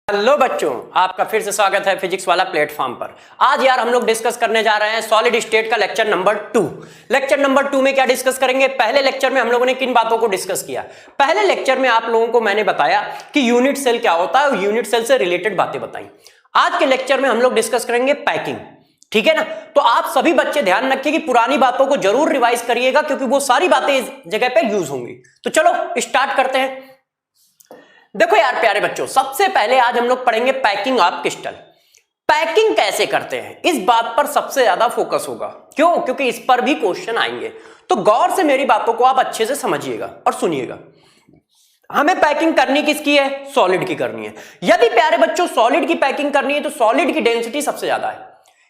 Hello बच्चों, आपका फिर से स्वागत है फिजिक्स वाला प्लेटफॉर्म पर। आज यार हम लोग डिस्कस करने जा रहे हैं सॉलिड स्टेट का लेक्चर नंबर 2। लेक्चर नंबर 2 में क्या डिस्कस करेंगे? पहले लेक्चर में हम लोगों ने किन बातों को डिस्कस किया? पहले लेक्चर में आप लोगों को मैंने बताया कि यूनिट सेल क्या होता है और यूनिट सेल से रिलेटेड बातें बताई। आज के लेक्चर में हम लोग डिस्कस करेंगे पैकिंग, ठीक है ना? तो आप सभी बच्चे ध्यान रखिए कि पुरानी बातों को जरूर रिवाइज करिएगा, क्योंकि वो सारी बातें इस जगह पे यूज होंगी। तो चलो स्टार्ट करते हैं। देखो यार प्यारे बच्चों, सबसे पहले आज हम लोग पढ़ेंगे पैकिंग ऑफ क्रिस्टल। पैकिंग कैसे करते हैं इस बात पर सबसे ज्यादा फोकस होगा। क्यों? क्योंकि इस पर भी क्वेश्चन आएंगे। तो गौर से मेरी बातों को आप अच्छे से समझिएगा और सुनिएगा। हमें पैकिंग करनी किसकी है? सॉलिड की करनी है। यदि प्यारे बच्चों सॉलिड की पैकिंग करनी है तो सॉलिड की डेंसिटी सबसे ज्यादा है।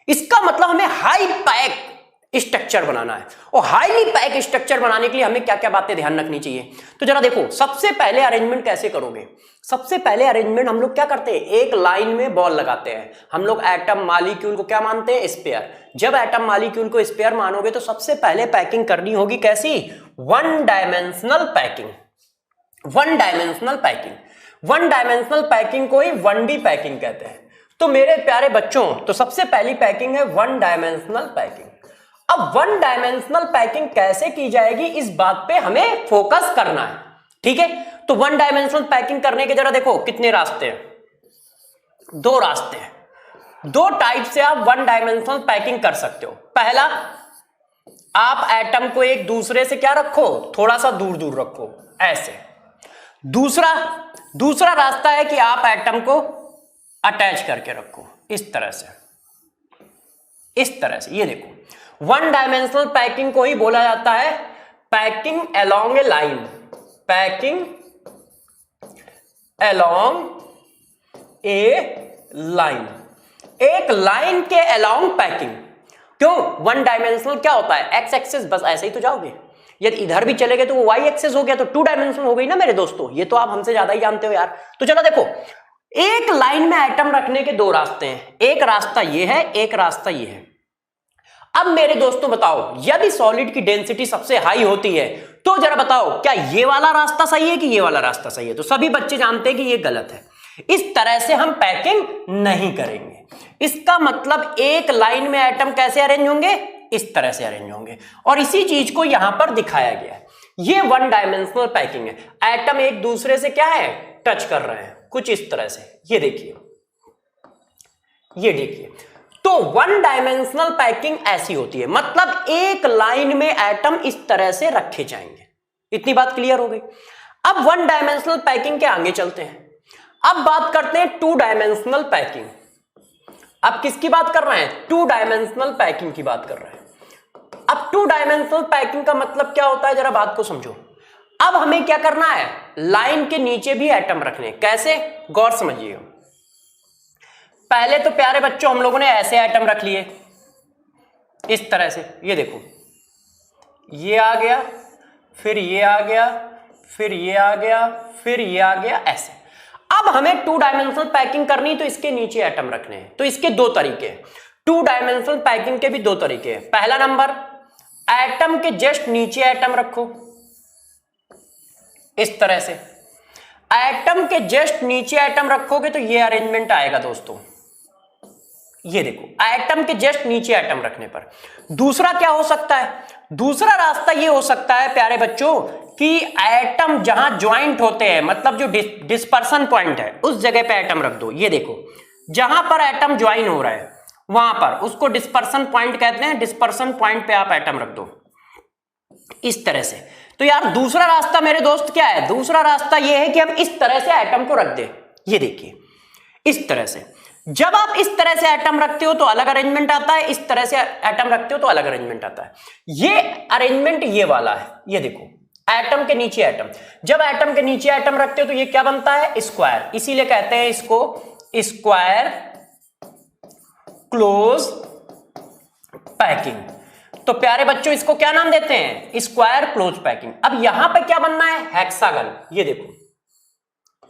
इसका मतलब हमें हाई पैक स्ट्रक्चर बनाना है। और हाईली पैक स्ट्रक्चर बनाने के लिए हमें क्या क्या बातें ध्यान रखनी चाहिए? तो जरा देखो, सबसे पहले अरेंजमेंट कैसे करोगे? सबसे पहले अरेंजमेंट हम लोग क्या करते हैं, एक लाइन में बॉल लगाते हैं। हम लोग एटम मॉलिक्यूल को क्या मानते हैं? स्पेयर। जब एटम मॉलिक्यूल को स्पेयर मानोगे तो सबसे पहले पैकिंग करनी होगी कैसी? One dimensional packing. One dimensional packing. One dimensional packing को ही 1D पैकिंग कहते हैं। तो मेरे प्यारे बच्चों, तो सबसे पहली पैकिंग है वन डायमेंशनल पैकिंग। अब वन डायमेंशनल पैकिंग कैसे की जाएगी इस बात पे हमें फोकस करना है, ठीक है? तो वन डायमेंशनल पैकिंग करने के जरा देखो कितने रास्ते हैं। दो रास्ते हैं। दो टाइप से आप वन डायमेंशनल पैकिंग कर सकते हो। पहला, आप एटम को एक दूसरे से क्या रखो, थोड़ा सा दूर दूर रखो, ऐसे। दूसरा रास्ता है कि आप एटम को अटैच करके रखो, इस तरह से, इस तरह से। ये देखो, वन डायमेंशनल पैकिंग को ही बोला जाता है पैकिंग अलोंग ए लाइन। पैकिंग अलोंग ए लाइन। एक लाइन के अलोंग पैकिंग। क्यों? वन डायमेंशनल क्या होता है? एक्स एक्सिस, बस ऐसे ही तो जाओगे। यदि इधर भी चले गए तो वो वाई एक्सिस हो गया, तो टू डायमेंशनल हो गई ना मेरे दोस्तों। ये तो आप हमसे ज्यादा ही जानते हो यार। तो चलो देखो, एक लाइन में एटम रखने के दो रास्ते हैं। एक रास्ता ये है, एक रास्ता ये है। अब मेरे दोस्तों बताओ, यदि सॉलिड की डेंसिटी सबसे हाई होती है तो जरा बताओ, क्या ये वाला रास्ता सही है कि ये वाला रास्ता सही है? तो सभी बच्चे जानते हैं कि ये गलत है। इस तरह से हम पैकिंग नहीं करेंगे। इसका मतलब एक लाइन में एटम कैसे अरेंज होंगे? इस तरह से अरेंज होंगे। और इसी चीज को यहां पर दिखाया गया है। ये वन डायमेंशनल पैकिंग है। एटम एक दूसरे से क्या है? टच कर रहे हैं, कुछ इस तरह से। ये देखिए, ये देखिए। तो वन डायमेंशनल पैकिंग ऐसी होती है, मतलब एक लाइन में एटम इस तरह से रखे जाएंगे। इतनी बात क्लियर हो गई। अब वन डायमेंशनल पैकिंग के आगे चलते हैं। अब बात करते हैं टू डायमेंशनल पैकिंग। अब किसकी बात कर रहे हैं? टू डायमेंशनल पैकिंग की बात कर रहे हैं। अब टू डायमेंशनल पैकिंग का मतलब क्या होता है, जरा बात को समझो। अब हमें क्या करना है? लाइन के नीचे भी एटम रखने। कैसे? गौर समझिएगा। पहले तो प्यारे बच्चों हम लोगों ने ऐसे एटम रख लिए, इस तरह से। ये देखो, ये आ गया, फिर ये आ गया, फिर ये आ गया, फिर ये आ गया, ऐसे। अब हमें टू डायमेंशनल पैकिंग करनी, तो इसके नीचे एटम रखने हैं। तो इसके दो तरीके हैं। टू डायमेंशनल पैकिंग के भी दो तरीके हैं। पहला नंबर, एटम के जस्ट नीचे एटम रखो, इस तरह से। एटम के जस्ट नीचे एटम रखोगे तो ये अरेंजमेंट आएगा दोस्तों। ये देखो, एटम के जस्ट नीचे एटम रखने पर। दूसरा क्या हो सकता है? दूसरा रास्ता ये हो सकता है प्यारे बच्चों कि एटम जहां ज्वाइंट होते हैं, मतलब जो डिस्पर्सन पॉइंट है, उस जगह पे एटम रख दो। ये देखो, जहां पर एटम ज्वाइन हो रहा है वहां पर, उसको डिस्पर्सन पॉइंट कहते हैं। डिस्पर्सन पॉइंट पे आप एटम रख दो, इस तरह से। तो यार दूसरा रास्ता मेरे दोस्त क्या है? दूसरा रास्ता ये है कि हम इस तरह से एटम को रख दें। ये देखिए, इस तरह से। जब आप इस तरह से एटम रखते हो तो अलग अरेंजमेंट आता है, इस तरह से एटम रखते हो तो अलग अरेंजमेंट आता है। ये अरेंजमेंट ये वाला है। ये देखो, एटम के नीचे एटम। जब एटम के नीचे एटम रखते हो तो ये क्या बनता है? स्क्वायर। इसीलिए कहते हैं इसको स्क्वायर क्लोज पैकिंग। तो प्यारे बच्चों इसको क्या नाम देते हैं? Square close packing. अब यहां पे क्या बनना है? हेक्सागन। ये देखो,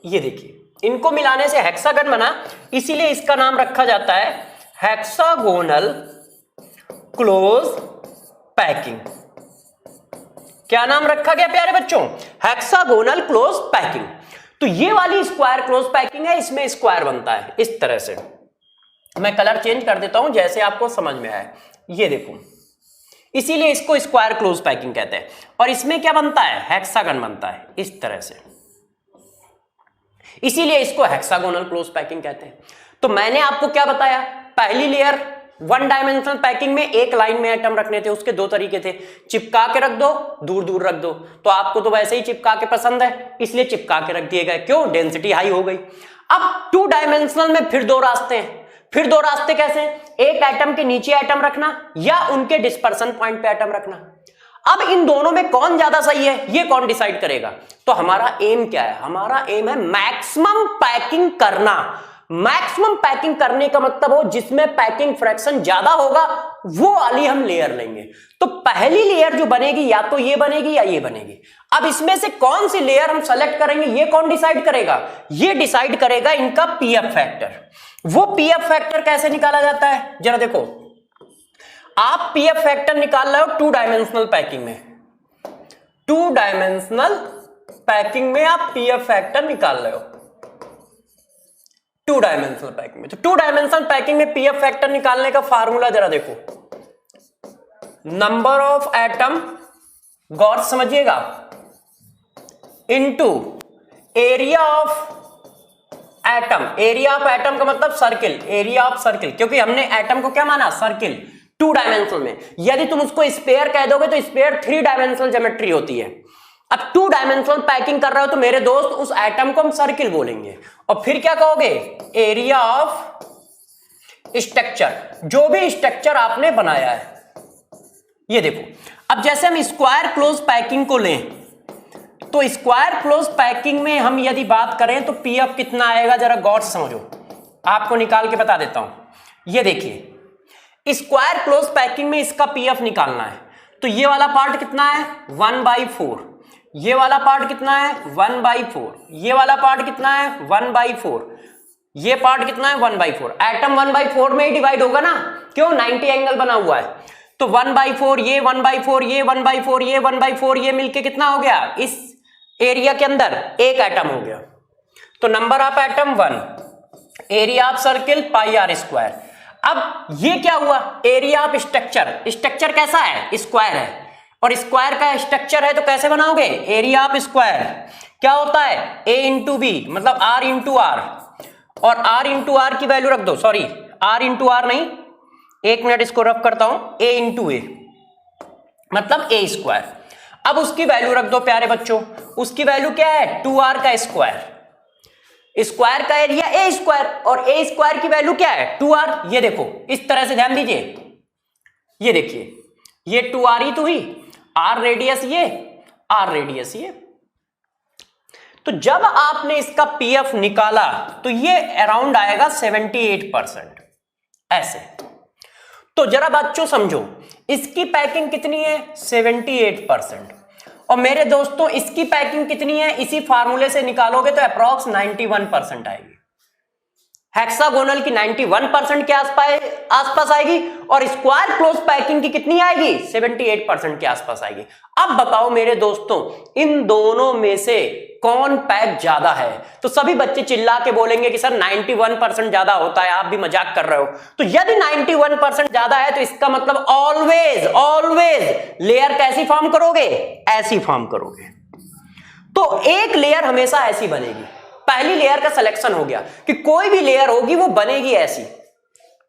ये देखिए, इनको मिलाने से हेक्सागन बना, इसीलिए इसका नाम रखा जाता है हेक्सागोनल क्लोज पैकिंग। क्या नाम रखा गया प्यारे बच्चों? Hexagonal close packing. तो ये वाली स्क्वायर क्लोज पैकिंग है, इसमें स्क्वायर बनता है इस तरह से। मैं कलर चेंज कर देता हूं जैसे आपको समझ में आए, ये देखो, इसीलिए इसको स्क्वायर क्लोज पैकिंग कहते हैं। और इसमें क्या बनता है, हेक्सागन बनता है इस तरह से, इसीलिए इसको हेक्सागोनल क्लोज पैकिंग कहते हैं। तो मैंने आपको क्या बताया, पहली लेयर वन डायमेंशनल पैकिंग में एक लाइन में एटम रखने थे, उसके दो तरीके थे, चिपका के रख दो, दूर दूर रख दो। तो आपको तो वैसे ही चिपका के पसंद है, इसलिए चिपका के रख दिए गए, क्यों, डेंसिटी हाई हो गई। अब टू डायमेंशनल में फिर दो रास्ते हैं, फिर दो रास्ते कैसे, एक एटम के नीचे एटम रखना या उनके डिस्पर्सन पॉइंट पे एटम रखना। अब इन दोनों में कौन ज्यादा सही है, ये कौन डिसाइड करेगा। तो हमारा एम क्या है, हमारा एम है मैक्सिमम पैकिंग करना। मैक्सिमम पैकिंग करने का मतलब हो जिसमें पैकिंग फ्रैक्शन ज्यादा होगा, वो वाली हम लेयर लेंगे। तो पहली लेयर जो बनेगी या तो ये बनेगी या ये बनेगी। अब इसमें से कौन सी लेयर हम सेलेक्ट करेंगे, ये कौन डिसाइड करेगा, ये डिसाइड करेगा इनका पीएफ फैक्टर। वो पीएफ फैक्टर कैसे निकाला जाता है, जरा देखो, आप पीएफ फैक्टर निकाल रहे हो टू डायमेंशनल पैकिंग में, टू डायमेंशनल पैकिंग में आप पीएफ फैक्टर निकाल रहे हो, टू डायमेंशनल पैकिंग में। तो टू डायमेंशनल पैकिंग में पीएफ फैक्टर निकालने का फार्मूला जरा देखो, नंबर ऑफ एटम, गौर समझिएगा, into area of atom. Area of atom का मतलब सर्किल, एरिया ऑफ सर्किल, क्योंकि हमने एटम को क्या माना, सर्किल, टू डायमेंशनल में। यदि तुम उसको स्फीयर कह दोगे तो स्फीयर थ्री डायमेंशनल ज्योमेट्री होती है। अब टू डायमेंशनल पैकिंग कर रहे हो तो मेरे दोस्त उस एटम को हम सर्किल बोलेंगे। और फिर क्या कहोगे, एरिया ऑफ स्ट्रक्चर, जो भी स्ट्रक्चर आपने बनाया है। ये देखो, अब जैसे हम स्क्वायर क्लोज पैकिंग को लें, तो स्क्वायर क्लोज पैकिंग में हम यदि बात करें तो पीएफ कितना आएगा, जरा गौर से समझो, आपको निकाल के बता देता हूं। ये देखिए, स्क्वायर क्लोज पैकिंग में इसका पीएफ निकालना है, तो ये वाला पार्ट कितना है, 1/4, ये वाला पार्ट कितना है, 1/4, ये वाला पार्ट कितना है, 1/4, ये पार्ट कितना है, 1/4। एटम 1/4 में ही डिवाइड होगा ना, क्यों, 90 एंगल बना हुआ है। तो 1/4, ये 1/4, ये 1/4, ये 1/4, ये मिलके कितना हो गया, इस एरिया के अंदर एक एटम हो गया। तो number of atom 1, area of circle pi r square. अब ये क्या हुआ, एरिया ऑफ स्ट्रक्चर, स्ट्रक्चर कैसा है, स्क्वायर है, और स्क्वायर का स्ट्रक्चर है तो कैसे बनाओगे, एरिया ऑफ स्क्वायर क्या होता है, a इंटू बी, मतलब r इंटू आर, और r इंटू आर की वैल्यू रख दो, सॉरी r इंटू आर नहीं, एक मिनट इसको रफ करता हूं, a इंटू ए, मतलब a स्क्वायर। अब उसकी वैल्यू रख दो प्यारे बच्चों, उसकी वैल्यू क्या है, 2r का स्क्वायर, स्क्वायर का एरिया a स्क्वायर, और a स्क्वायर की वैल्यू क्या है, 2r। ये देखो, इस तरह से ध्यान दीजिए, ये देखिए, ये 2r ही तो हुई, r रेडियस ये, r रेडियस ये। तो जब आपने इसका पीएफ निकाला तो ये अराउंड आएगा 78%, ऐसे। तो जरा बच्चों समझो, इसकी पैकिंग कितनी है, 78%, और मेरे दोस्तों इसकी पैकिंग कितनी है, इसी फार्मूले से निकालोगे तो अप्रॉक्स 91% आएगी। हेक्सागोनल की 91% के आसपास आएगी, और स्क्वायर क्लोज पैकिंग की कितनी आएगी, 78% के आसपास आएगी। अब बताओ मेरे दोस्तों, इन दोनों में से कौन पैक ज्यादा है। तो सभी बच्चे चिल्ला के बोलेंगे कि सर 91% ज्यादा होता है, आप भी मजाक कर रहे हो। तो यदि 91% ज्यादा है तो इसका मतलब ऑलवेज ऑलवेज लेयर कैसी फॉर्म करोगे, ऐसी फॉर्म करोगे। तो एक लेयर हमेशा ऐसी बनेगी। पहली लेयर का सिलेक्शन हो गया कि कोई भी लेयर होगी वो बनेगी ऐसी,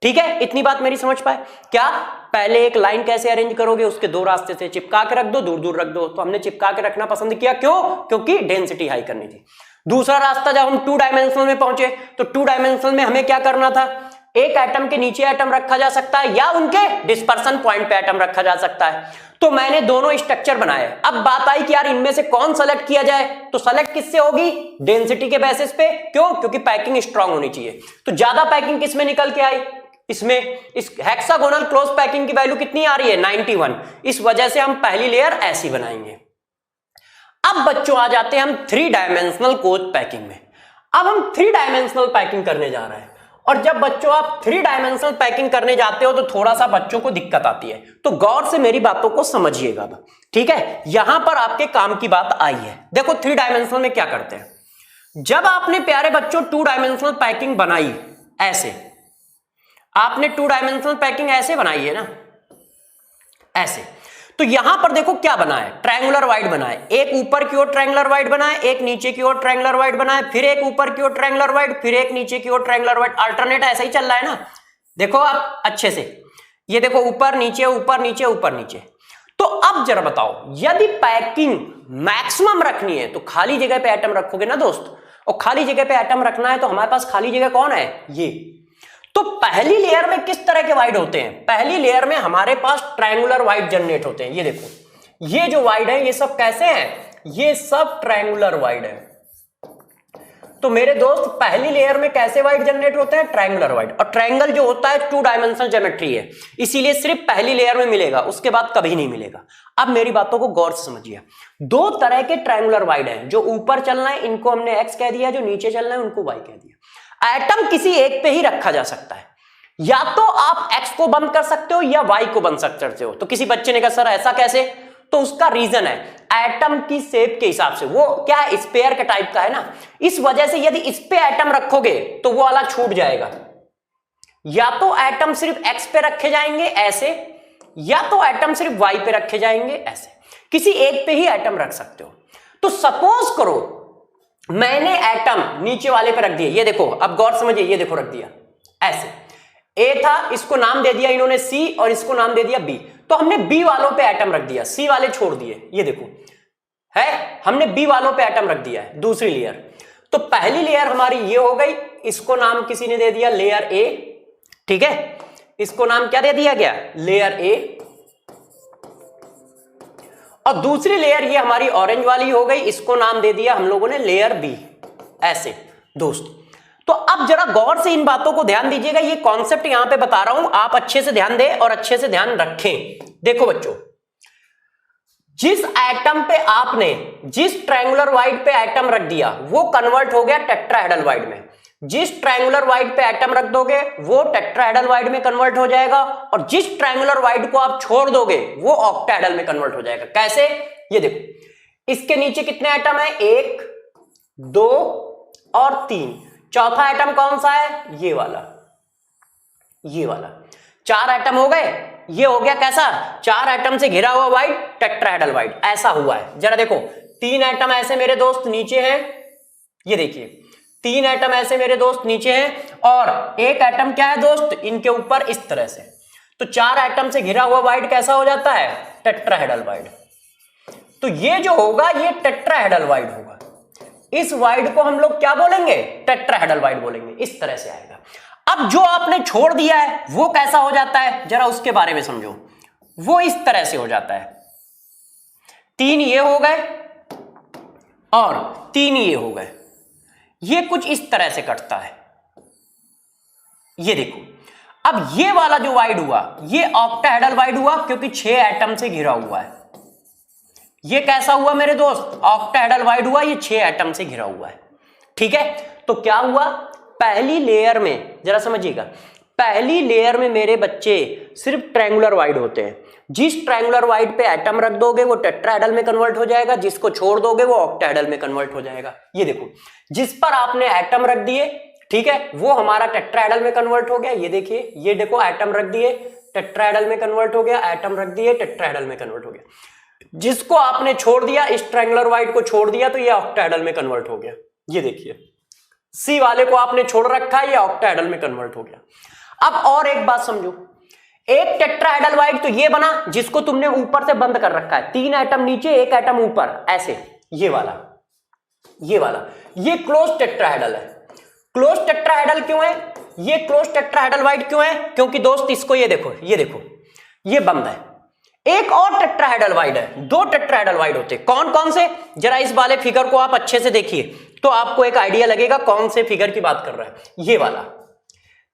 ठीक है, इतनी बात मेरी समझ पाए क्या। पहले एक लाइन कैसे अरेंज करोगे, उसके दो रास्ते थे, चिपका के रख दो, दूर दूर रख दो। तो हमने चिपका के रखना पसंद किया, क्यों, क्योंकि डेंसिटी हाई करनी थी। दूसरा रास्ता, जब हम टू डायमेंशनल में पहुंचे तो टू डायमेंशनल में हमें क्या करना था, एक एटम के नीचे एटम रखा जा सकता है या उनके डिस्पर्सन पॉइंट पे एटम रखा जा सकता है। तो मैंने दोनों स्ट्रक्चर बनाए। अब बात आई कि यार इनमें से कौन सेलेक्ट किया जाए, तो सेलेक्ट किससे होगी, डेंसिटी के बेसिस पे। क्यों, क्योंकि पैकिंग स्ट्रांग होनी चाहिए। तो ज्यादा पैकिंग किसमें निकल के आई, इसमें। इस हेक्सागोनल क्लोज पैकिंग की वैल्यू कितनी आ रही है, 91। इस वजह से हम पहली लेयर ऐसी बनाएंगे। अब बच्चों आ जाते हैं हम थ्री डायमेंशनल क्लोज पैकिंग में। अब हम थ्री डायमेंशनल पैकिंग करने जा रहे हैं, और जब बच्चों आप थ्री डायमेंशनल पैकिंग करने जाते हो तो थोड़ा सा बच्चों को दिक्कत आती है। तो गौर से मेरी बातों को समझिएगा, ठीक है। यहां पर आपके काम की बात आई है। देखो थ्री डायमेंशनल में क्या करते हैं, जब आपने प्यारे बच्चों टू डायमेंशनल पैकिंग बनाई, ऐसे आपने टू डायमेंशनल पैकिंग ऐसे बनाई है ना, ऐसे, तो यहां पर देखो क्या बना है, ट्रायंगुलर वाइड बना है। एक ऊपर की ओर ट्रायंगुलर वाइड बना है, एक नीचे की ओर ट्रायंगुलर वाइड बना है, फिर एक ऊपर की ओर ट्रायंगुलर वाइड, फिर एक नीचे की ओर ट्रायंगुलर वाइड, अल्टरनेट ऐसा ही चल रहा है ना। देखो आप अच्छे से, ये देखो ऊपर नीचे ऊपर नीचे ऊपर नीचे। तो अब जरा बताओ, यदि पैकिंग मैक्सिमम रखनी है तो खाली जगह पे एटम रखोगे ना दोस्त, और खाली जगह पे एटम रखना है तो हमारे पास खाली जगह कौन है, ये। तो पहली लेयर में किस तरह के वाइड होते हैं, पहली लेयर में हमारे पास ट्रायंगुलर वाइड जनरेट होते हैं। ये देखो ये जो वाइड है ये सब कैसे हैं, ये सब ट्रायंगुलर वाइड है। तो मेरे दोस्त पहली लेयर में कैसे वाइड जनरेट होते हैं, ट्रायंगुलर वाइड। और ट्रायंगल जो होता है टू डायमेंशनल ज्योमेट्री है, इसीलिए सिर्फ पहली लेयर में मिलेगा, उसके बाद कभी नहीं मिलेगा। अब मेरी बातों को गौर से समझिए, दो तरह के ट्रायंगुलर वाइड हैं, जो ऊपर चलना है इनको हमने एक्स कह दिया, जो नीचे चलना है उनको वाई कह दिया। एटम किसी एक पे ही रखा जा सकता है, या तो आप एक्स को बंद कर सकते हो या वाई को बंद सकते हो। तो किसी बच्चे ने कहा सर ऐसा कैसे, तो उसका रीजन है एटम की शेप के हिसाब से, वो क्या है स्पेयर के टाइप का है ना, इस वजह से यदि इस पे एटम रखोगे तो वो वाला छूट जाएगा। या तो एटम सिर्फ एक्स पे रखे जाएंगे ऐसे, या तो एटम सिर्फ वाई पे रखे जाएंगे ऐसे, किसी एक पे ही एटम रख सकते हो। तो सपोज करो मैंने एटम नीचे वाले पे रख दिया, ये देखो अब गौर समझिए, ये देखो रख दिया ऐसे, ए था इसको नाम दे दिया इन्होंने सी और इसको नाम दे दिया बी, तो हमने बी वालों पे एटम रख दिया, सी वाले छोड़ दिए, ये देखो है हमने बी वालों पे एटम रख दिया है दूसरी लेयर। तो पहली लेयर हमारी ये हो गई, इसको नाम किसी ने दे दिया लेयर ए, ठीक है, इसको नाम क्या दे दिया गया, लेयर ए। और दूसरी लेयर ये हमारी ऑरेंज वाली हो गई, इसको नाम दे दिया हम लोगों ने लेयर बी, ऐसे दोस्त। तो अब जरा गौर से इन बातों को ध्यान दीजिएगा, ये कॉन्सेप्ट यहां पे बता रहा हूं, आप अच्छे से ध्यान दें और अच्छे से ध्यान रखें। देखो बच्चों, जिस एटम पे आपने जिस ट्रायंगुलर वाइड पे एटम रख दिया वो कन्वर्ट हो गया टेट्राहेड्रल वाइड में, जिस ट्रायंगुलर वाइड पे एटम रख दोगे वो टेट्राहेड्रल वाइड में कन्वर्ट हो जाएगा, और जिस ट्रायंगुलर वाइड को आप छोड़ दोगे वो ऑक्टाहेड्रल में कन्वर्ट हो जाएगा। कैसे, ये देखो इसके नीचे कितने एटम है, 1 2 और 3, चौथा एटम कौन सा है, ये वाला, ये वाला, 4 एटम हो गए। ये हो गया कैसा, 4 एटम से घिरा हुआ वाइड, टेट्राहेड्रल वाइड, ऐसा हुआ है। जरा देखो 3 एटम ऐसे मेरे दोस्त नीचे हैं, ये देखिए 3 एटम ऐसे मेरे दोस्त नीचे हैं, और एक एटम क्या है दोस्त इनके ऊपर इस तरह से। तो 4 एटम से घिरा हुआ वाइड कैसा हो जाता है, टेट्राहेड्रल वाइड। तो ये जो होगा ये टेट्राहेड्रल वाइड होगा, इस वाइड को हम लोग क्या बोलेंगे, टेट्राहेड्रल वाइड बोलेंगे, इस तरह से आएगा। अब जो आपने छोड़ दिया है वो कैसा हो जाता है, जरा उसके बारे में समझो। वो इस तरह से हो जाता है, 3 ये हो गए और 3 ये हो गए, ये कुछ इस तरह से कटता है। ये देखो अब ये वाला जो वाइड हुआ ये ऑक्टाहेड्रल वाइड हुआ, क्योंकि 6 एटम से घिरा हुआ है। ये कैसा हुआ मेरे दोस्त, ऑक्टाहेड्रल वाइड हुआ, ये 6 एटम से घिरा हुआ है, ठीक है। तो क्या हुआ, पहली लेयर में जरा समझिएगा, पहली लेयर में मेरे बच्चे सिर्फ ट्रायंगुलर वाइड होते हैं। जिस ट्रायंगुलर वाइड पे एटम रख दोगे वो टेट्राहेड्रल में कन्वर्ट हो जाएगा, जिसको छोड़ दोगे वो ऑक्टाहेड्रल में कन्वर्ट हो जाएगा। ये देखो जिस पर आपने एटम रख दिए, ठीक है, वो हमारा टेट्राहेड्रल में कन्वर्ट हो गया। ये देखिए, ये देखो एटम रख दिए टेट्राहेड्रल में कन्वर्ट हो गया, एटम रख दिए टेट्राहेड्रल में कन्वर्ट हो गया। जिसको आपने छोड़ दिया, इस ट्रायंगुलर वाइड को छोड़ दिया, तो ये ऑक्टाहेड्रल में कन्वर्ट हो गया। ये देखिए सी वाले को आपने छोड़ रखा है, ये ऑक्टाहेड्रल में कन्वर्ट हो गया। अब और एक बात समझो, एक टेट्राहेड्रल वाइड तो ये बना जिसको तुमने ऊपर से बंद कर रखा है, 3 एटम नीचे 1 एटम ऊपर, ऐसे ये वाला, ये वाला, ये क्लोज टेट्राहेड्रल है। क्लोज टेट्राहेड्रल क्यों है, ये क्लोज टेट्राहेड्रल वाइड क्यों है, क्योंकि दोस्त इसको ये देखो, ये देखो ये बंद है। एक और टेट्राहेड्रल वाइड है, 2 टेट्राहेड्रल वाइड होते हैं। कौन कौन से, जरा इस वाले फिगर को आप अच्छे से देखिए तो आपको एक आइडिया लगेगा कौन से फिगर की बात कर रहा है। ये वाला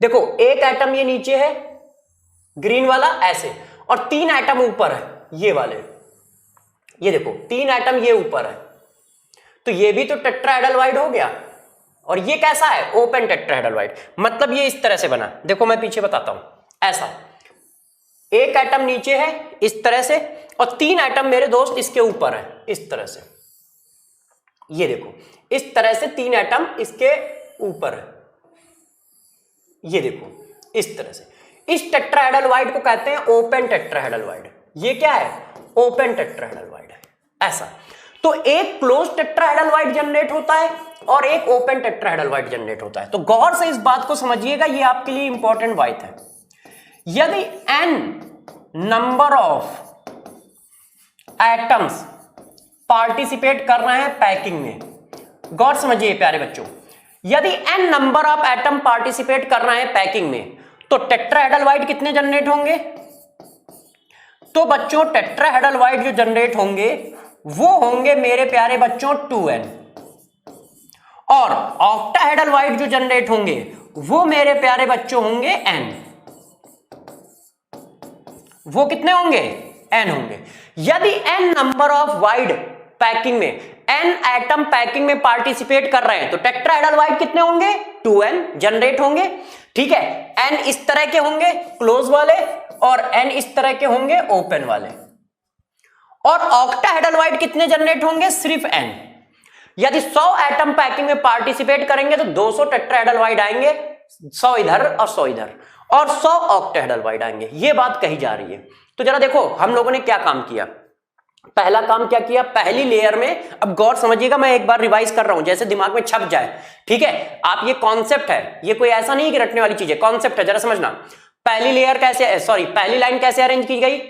देखो, एक एटम ये नीचे है ग्रीन वाला ऐसे, और 3 एटम ऊपर है ये वाले, ये देखो 3 एटम ये ऊपर है, तो ये भी तो टेट्राहेड्रल वाइड हो गया। और ये कैसा है, ओपन टेट्राहेड्रल वाइड, मतलब ये इस तरह से बना। देखो मैं पीछे बताता हूं, ऐसा एक एटम नीचे है इस तरह से, और 3 एटम मेरे दोस्त इसके ऊपर है इस तरह से। ये देखो इस तरह से 3 एटम इसके ऊपर है, ये देखो इस तरह से। इस टेट्राहेड्रल को कहते हैं ओपन टेट्राहेड्रल। ये क्या है? ओपन टेट्राहेड्रल है ऐसा। तो एक क्लोज टेट्राहेड्रल जनरेट होता है और एक ओपन टेट्राहेड्रल जनरेट होता है। तो गौर से इस बात को समझिएगा, ये आपके लिए इंपॉर्टेंट बात है। यदि n number of atoms participate कर रहे हैं पैकिंग में, गौर समझिए प्यारे बच्चों, यदि n number of atom participate कर रहे हैं पैकिंग में, तो टेट्राहेड्रल कितने जनरेट होंगे? तो बच्चों टेट्राहेड्रल जो जनरेट होंगे वो होंगे मेरे प्यारे बच्चों 2n, और ऑक्टाहेड्रल जो जनरेट होंगे वो मेरे प्यारे बच्चों होंगे n। वो कितने होंगे? n होंगे। यदि n number of wide packing में, n एटम पैकिंग में पार्टिसिपेट कर रहे हैं, तो टेट्राहेड्रल कितने होंगे? 2n जनरेट होंगे। ठीक है, n इस तरह के होंगे क्लोज वाले और n इस तरह के होंगे ओपन वाले। और ऑक्टाहेड्रल कितने जनरेट होंगे? सिर्फ n। यदि 100 एटम पैकिंग में पार्टिसिपेट करेंगे तो 200 टेट्राहेड्रल आएंगे, 100 इधर और 100 इधर, और 100 ऑक्टाहेड्रल आएंगे। ये बात कही जा रही है। तो जरा देखो हम लोगों ने क्या काम किया। पहला काम क्या किया? पहली लेयर में, अब गौर समझिएगा, मैं एक बार रिवाइज कर रहा हूं जैसे दिमाग में छप जाए। ठीक है, आप ये कॉन्सेप्ट है, ये कोई ऐसा नहीं कि रटने वाली चीज है, कॉन्सेप्ट है, जरा समझना। पहली लेयर कैसे, सॉरी पहली लाइन कैसे अरेंज की गई?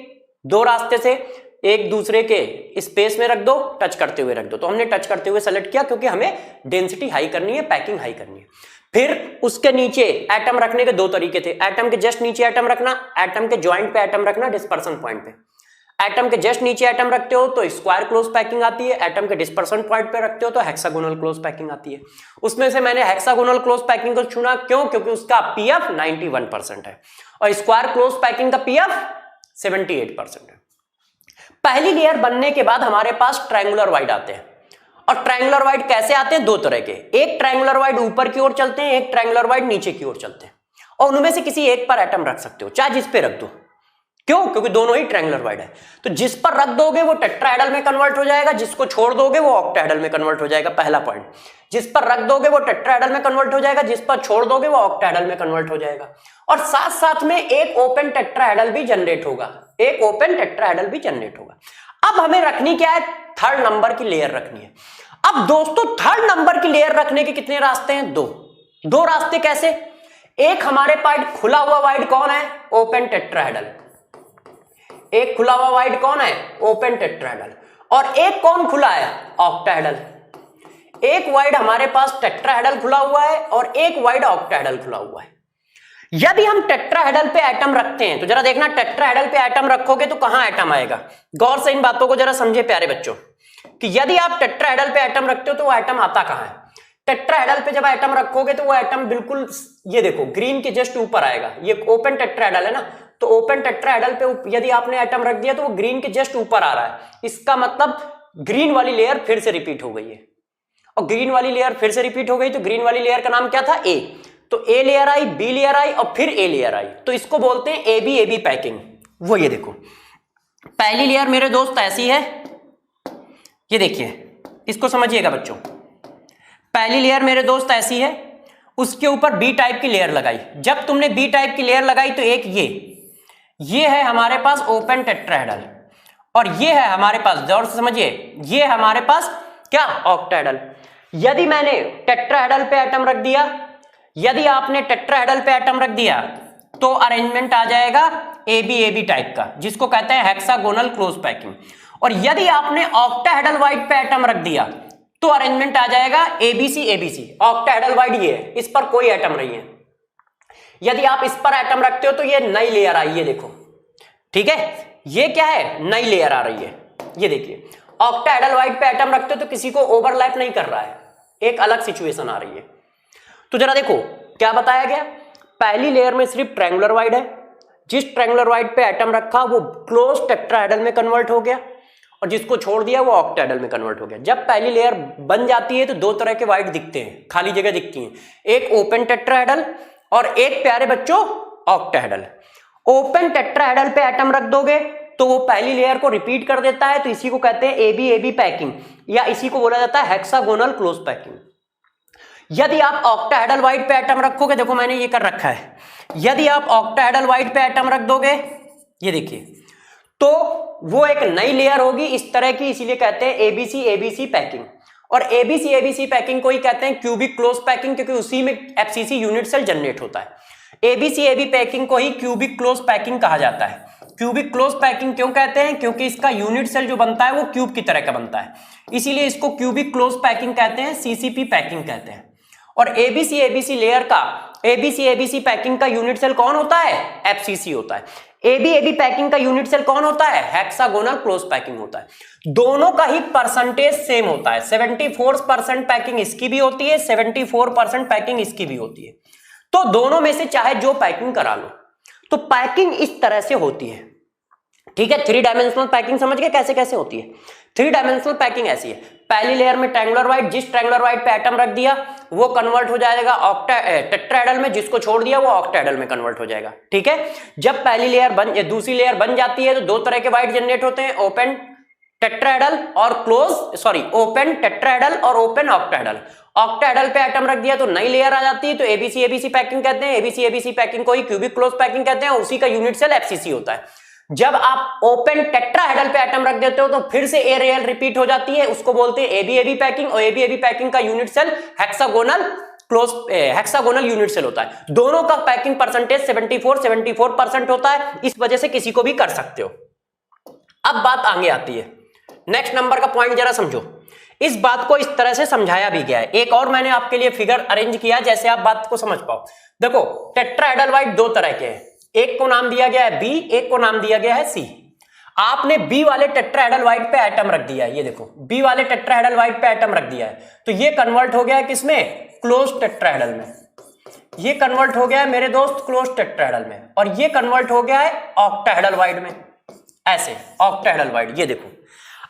2 रास्ते से, एक दूसरे के स्पेस में रख दो, टच करते हुए रख दो। तो हमने टच करते हुए सेलेक्ट किया क्योंकि हमें डेंसिटी हाई करनी है, पैकिंग हाई करनी है। फिर उसके नीचे एटम रखने के 2 तरीके थे। एटम के जस्ट नीचे एटम रखना, एटम के ज्वाइंट पे एटम रखना, डिस्पर्सन पॉइंट पे। एटम के जस्ट नीचे एटम रखते हो तो स्क्वायर क्लोज पैकिंग आती है, एटम के डिस्पर्सन पॉइंट पे रखते हो तो हेक्सागोनल क्लोज पैकिंग आती है। उसमें से मैंने हेक्सागोनल क्लोज पैकिंग को चुना, क्यों? क्योंकि उसका पीएफ 91% है और स्क्वायर क्लोज पैकिंग का पीएफ 78% है। पहली लेयर बनने के बाद हमारे पास ट्रायंगुलर वाइड आते हैं, और ट्रायंगुलर वाइड कैसे आते हैं? 2 तरह के। एक ट्रायंगुलर वाइड ऊपर की ओर चलते हैं, एक ट्रायंगुलर वाइड नीचे की ओर चलते हैं, और उनमें से किसी एक पर एटम रख सकते हो, चाहे जिस पे रख दो। क्यों? क्योंकि दोनों ही ट्रायंगुलर वाइड है। तो जिस पर रख दोगे वो टेट्राहेड्रल में कन्वर्ट हो जाएगा, जिसको छोड़ दोगे वो ऑक्टाहेड्रल में कन्वर्ट हो जाएगा। पहला पॉइंट, जिस पर रख दोगे वो टेट्राहेड्रल में कन्वर्ट हो जाएगा, जिस पर छोड़ दोगे वो ऑक्टाहेड्रल में कन्वर्ट हो जाएगा। और साथ साथ में एक ओपन टेट्राहेड्रल भी जनरेट होगा, एक ओपन टेट्राहेड्रल भी जनरेट होगा। अब हमें रखनी क्या है? 3rd नंबर की लेयर रखनी है। अब दोस्तों 3rd नंबर की लेयर रखने के कितने रास्ते हैं? 2 रास्ते। कैसे? एक हमारे पास खुला हुआ वाइड कौन है? Open tetrahedral. एक खुला हुआ वाइड कौन है? Open tetrahedral. और एक कौन खुला है? ऑक्टाहेड्रल। एक वाइड हमारे पास टेट्राहेड्रल खुला हुआ है और एक वाइड ऑक्टाहेड्रल खुला हुआ है। यदि हम टेट्राहेड्रल पे एटम रखते हैं तो जरा देखना, टेट्राहेड्रल पे एटम रखोगे तो कहां एटम आएगा? गौर से इन बातों को जरा समझे प्यारे बच्चों, कि यदि आप टेट्राहेड्रल पे एटम रखते हो तो वो एटम आता कहां है? टेट्राहेड्रल पे जब एटम रखोगे तो वो एटम बिल्कुल, ये देखो ग्रीन के जस्ट ऊपर आएगा। ये ओपन टेट्राहेड्रल है ना, तो ओपन टेट्राहेड्रल पे यदि आपने एटम रख दिया तो वो ग्रीन के जस्ट ऊपर आ रहा है। इसका मतलब ग्रीन वाली लेयर फिर से रिपीट हो गई है, और ग्रीन वाली लेयर फिर से रिपीट हो गई। तो ग्रीन वाली लेयर का नाम क्या था? ए। तो A layer I, B layer I और फिर ए लेयर आई, तो इसको बोलते हैं ए बी पैकिंग। वो ये देखो पहली लेयर मेरे दोस्त ऐसी है, ये देखिए, इसको समझिएगा बच्चों। पहली लेयर मेरे दोस्त ऐसी है, उसके ऊपर बी टाइप की लेयर लगाई। जब तुमने बी टाइप की लेयर लगाई तो एक ये है हमारे पास ओपन टेट्राहेड्रल, और ये है हमारे पास, जोर से समझिए, ये हमारे पास क्या? ऑक्टाहेड्रल। यदि मैंने टेट्राहेड्रल पे एटम रख दिया, यदि आपने टेट्राहेड्रल पे एटम रख दिया तो अरेंजमेंट आ जाएगा ए बी टाइप का, जिसको कहते हैं हेक्सागोनल क्लोज पैकिंग। और यदि आपने ऑक्टाहेड्रल वाइड पे एटम रख दिया तो अरेंजमेंट आ जाएगा एबीसी। ऑक्टाहेड्रल वाइड ये है, इस पर कोई एटम नहीं है। यदि आप इस पर एटम रखते हो तो ये नई लेयर आई है, देखो, ठीक है, ये क्या है? नई लेयर आ रही है। ये देखिए, ऑक्टाहेड्रल वाइड पे एटम रखते हो तो किसी को ओवरलैप नहीं कर रहा है, एक अलग सिचुएशन आ रही है। तो जरा देखो क्या बताया गया, पहली लेयर में सिर्फ ट्रायंगुलर वाइड है, जिस ट्रायंगुलर वाइड पे एटम रखा वो क्लोज टेट्राहेड्रल में कन्वर्ट हो गया, और जिसको छोड़ दिया वो ऑक्टाहेड्रल में कन्वर्ट हो गया। जब पहली लेयर बन जाती है तो 2 तरह के वाइड दिखते हैं, खाली जगह दिखती है, एक ओपन टेट्राहेड्रल और एक प्यारे बच्चों ऑक्टाहेड्रल। ओपन टेट्राहेड्रल पे एटम रख दोगे तो वो पहली लेयर को रिपीट कर देता है, तो इसी को कहते हैं एबी पैकिंग, या इसी को बोला जाता है हेक्सागोनल क्लोज पैकिंग। यदि आप ऑक्टाहेड्रल वाइड पे एटम रखोगे, देखो मैंने ये कर रखा है, यदि आप ऑक्टाहेड्रल वाइड पे एटम रख दोगे, ये देखिए, तो वो एक नई लेयर होगी इस तरह की, इसीलिए कहते हैं एबीसी पैकिंग। और एबीसी पैकिंग को ही कहते हैं क्यूबिक क्लोज पैकिंग, क्योंकि उसी में एफसीसी यूनिट सेल जनरेट होता है। एबी पैकिंग को ही क्यूबिक क्लोज पैकिंग कहा जाता है। क्यूबिक क्लोज पैकिंग क्यों कहते हैं? क्योंकि इसका यूनिट सेल जो बनता है वो क्यूब की तरह का बनता है, इसीलिए इसको क्यूबिक क्लोज पैकिंग कहते हैं, सीसीपी पैकिंग कहते हैं। और एबीसी लेयर का एबीसी पैकिंग का यूनिट सेल कौन होता है? एफसीसी होता है। एबी पैकिंग का यूनिट सेल कौन होता है? हेक्सागोनल क्लोज पैकिंग होता है। दोनों का ही परसेंटेज सेम होता है, 74% पैकिंग इसकी भी होती है, 74% पैकिंग इसकी भी होती है। तो दोनों में से चाहे जो पैकिंग करा लो, तो पैकिंग इस तरह से होती है, ठीक है। 3 डायमेंशनल पैकिंग समझ गए कैसे कैसे होती है? 3 डायमेंशनल पैकिंग ऐसी है, पहली लेयर में ट्रायंगुलर वाइड, जिस ट्रायंगुलर वाइड पे एटम रख दिया वो कन्वर्ट हो जाएगा टेट्राहेड्रल में, जिसको छोड़ दिया वो ऑक्टाहेड्रल में कन्वर्ट हो जाएगा, ठीक है। जब पहली लेयर दूसरी लेयर बन जाती है तो दो तरह के वाइड जनरेट होते हैं, ओपन टेट्राहेड्रल और ओपन टेट्राहेड्रल और ओपन ऑक्टाहेड्रल। ऑक्टाहेड्रल पे एटम रख दिया तो नई लेयर आ जाती है, तो एबीसी पैकिंग कहते हैं। एबीसी पैकिंग को ही क्यूबिक क्लोज पैकिंग कहते हैं, उसी का यूनिट सेल एफसीसी होता है। जब आप ओपन टेट्राहेड्रल पे एटम रख देते हो तो फिर से ए रेयल रिपीट हो जाती है, उसको बोलते हैं एबी पैकिंग, और एबी पैकिंग का unit cell hexagonal unit cell होता है। दोनों का पैकिंग परसेंटेज 74% होता है, इस वजह से किसी को भी कर सकते हो। अब बात आगे आती है, नेक्स्ट नंबर का पॉइंट जरा समझो। इस बात को इस तरह से समझाया भी गया है, एक और मैंने आपके लिए फिगर अरेंज किया जैसे आप बात को समझ पाओ। देखो टेट्राहेड्रल वाइड दो तरह के हैं, एक को नाम दिया गया है बी, एक को नाम दिया गया है सी। आपने बी वाले टेट्राहेड्रल वाइड पे एटम रख दिया है, ये देखो बी वाले टेट्राहेड्रल वाइड पे एटम रख दिया है, तो ये कन्वर्ट हो गया है किसमें? क्लोज टेट्राहेड्रल में। ये कन्वर्ट हो गया है मेरे दोस्त क्लोज टेट्राहेड्रल में, और ये कन्वर्ट हो गया है ऑक्टाहेड्रल वाइड में, ऐसे ऑक्टाहेड्रल वाइड। ये देखो,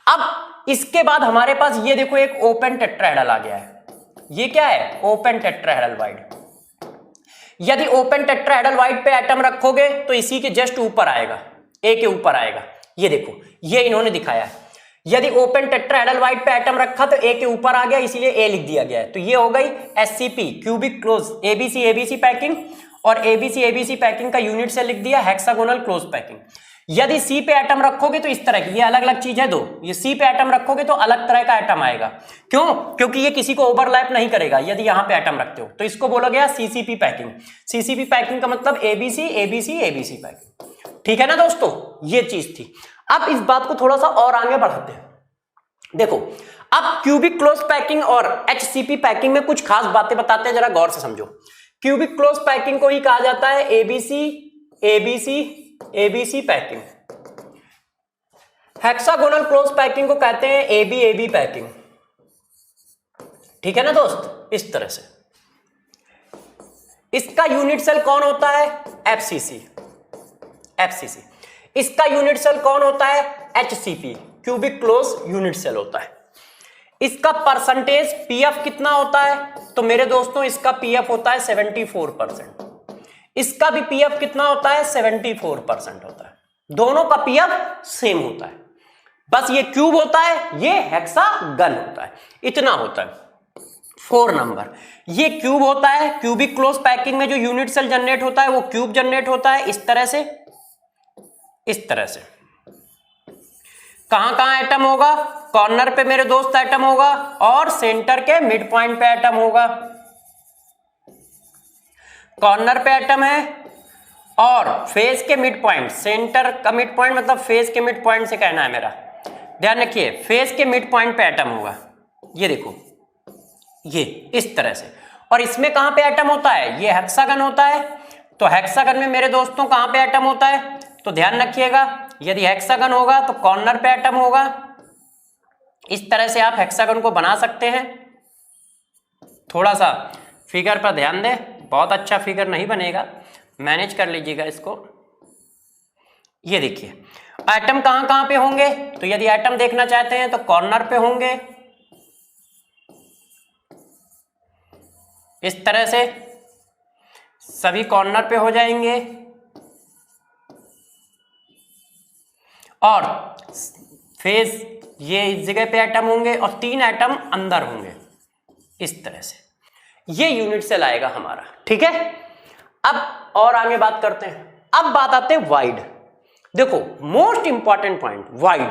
अब इसके बाद हमारे पास ये देखो एक ओपन टेट्राहेड्रल आ गया है, ये क्या है? Open tetrahedral void. यदि ओपन टेट्राहेड्रल वाइड पे एटम रखोगे तो इसी के जस्ट ऊपर आएगा, ए के ऊपर आएगा, ये देखो ये इन्होंने दिखाया है। यदि ओपन टेट्राहेड्रल वाइड पे एटम रखा तो ए के ऊपर आ गया, इसीलिए ए लिख दिया गया है। तो ये हो गई SCP cubic close ABC packing, और एबीसी पैकिंग का यूनिट से लिख दिया हेक्सागोनल क्लोज पैकिंग। यदि सी पे एटम रखोगे तो इस तरह की, ये अलग अलग चीज है दो, ये सी पे एटम रखोगे तो अलग तरह का एटम आएगा। क्यों? क्योंकि ये किसी को ओवरलैप नहीं करेगा यदि यहां पे एटम रखते हो, तो इसको बोला गया सीसीपी पैकिंग। सीसीपी पैकिंग का मतलब एबीसी पैकिंग, ठीक है ना दोस्तों, ये चीज थी। अब इस बात को थोड़ा सा और आगे बढ़ाते हैं। देखो अब क्यूबिक क्लोज पैकिंग और एचसीपी पैकिंग में कुछ खास बातें बताते हैं, जरा गौर से समझो। क्यूबिक क्लोज पैकिंग को ही कहा जाता है ABC packing. Hexagonal close packing को कहते हैं एबी पैकिंग, ठीक है ना दोस्त, इस तरह से। इसका यूनिट सेल कौन होता है? एफसीसी। इसका यूनिट सेल कौन होता है? HCP, cubic close unit cell होता है। इसका परसेंटेज पीएफ कितना होता है? तो मेरे दोस्तों इसका पीएफ होता है 74%। इसका भी पीएफ कितना होता है? 74% होता है। दोनों का पीएफ सेम होता है, बस ये क्यूब होता है, ये हेक्सागन होता है, इतना होता है। 4 नंबर ये क्यूब होता है। क्यूबिक क्लोज पैकिंग में जो यूनिट सेल जनरेट होता है वो क्यूब जनरेट होता है, इस तरह से, इस तरह से। कहां कहां एटम होगा? कॉर्नर पे मेरे दोस्त एटम होगा, और सेंटर के मिड पॉइंट पे एटम होगा। कॉर्नर पे एटम है और फेस के मिड पॉइंट, सेंटर का मिड पॉइंट मतलब फेस के मिड पॉइंट से कहना है मेरा, ध्यान रखिए, फेस के मिड पॉइंट पे एटम होगा। ये देखो ये इस तरह से। और इसमें कहां पे एटम होता है? ये हेक्सागन होता है। तो हेक्सागन में मेरे दोस्तों कहां पे एटम होता है? तो ध्यान रखिएगा, यदि हेक्सागन होगा तो कॉर्नर पे एटम होगा। इस तरह से आप हेक्सागन को बना सकते हैं। थोड़ा सा फिगर पर ध्यान दें, बहुत अच्छा फिगर नहीं बनेगा, मैनेज कर लीजिएगा इसको। ये देखिए एटम कहां कहां पे होंगे? तो यदि एटम देखना चाहते हैं तो कॉर्नर पे होंगे, इस तरह से सभी कॉर्नर पे हो जाएंगे। और फेज ये इस जगह पे एटम होंगे और 3 एटम अंदर होंगे इस तरह से। ये यूनिट सेल आएगा हमारा, ठीक है। अब और आगे बात करते हैं। अब बात आते हैं वाइड। देखो मोस्ट इंपॉर्टेंट पॉइंट, वाइड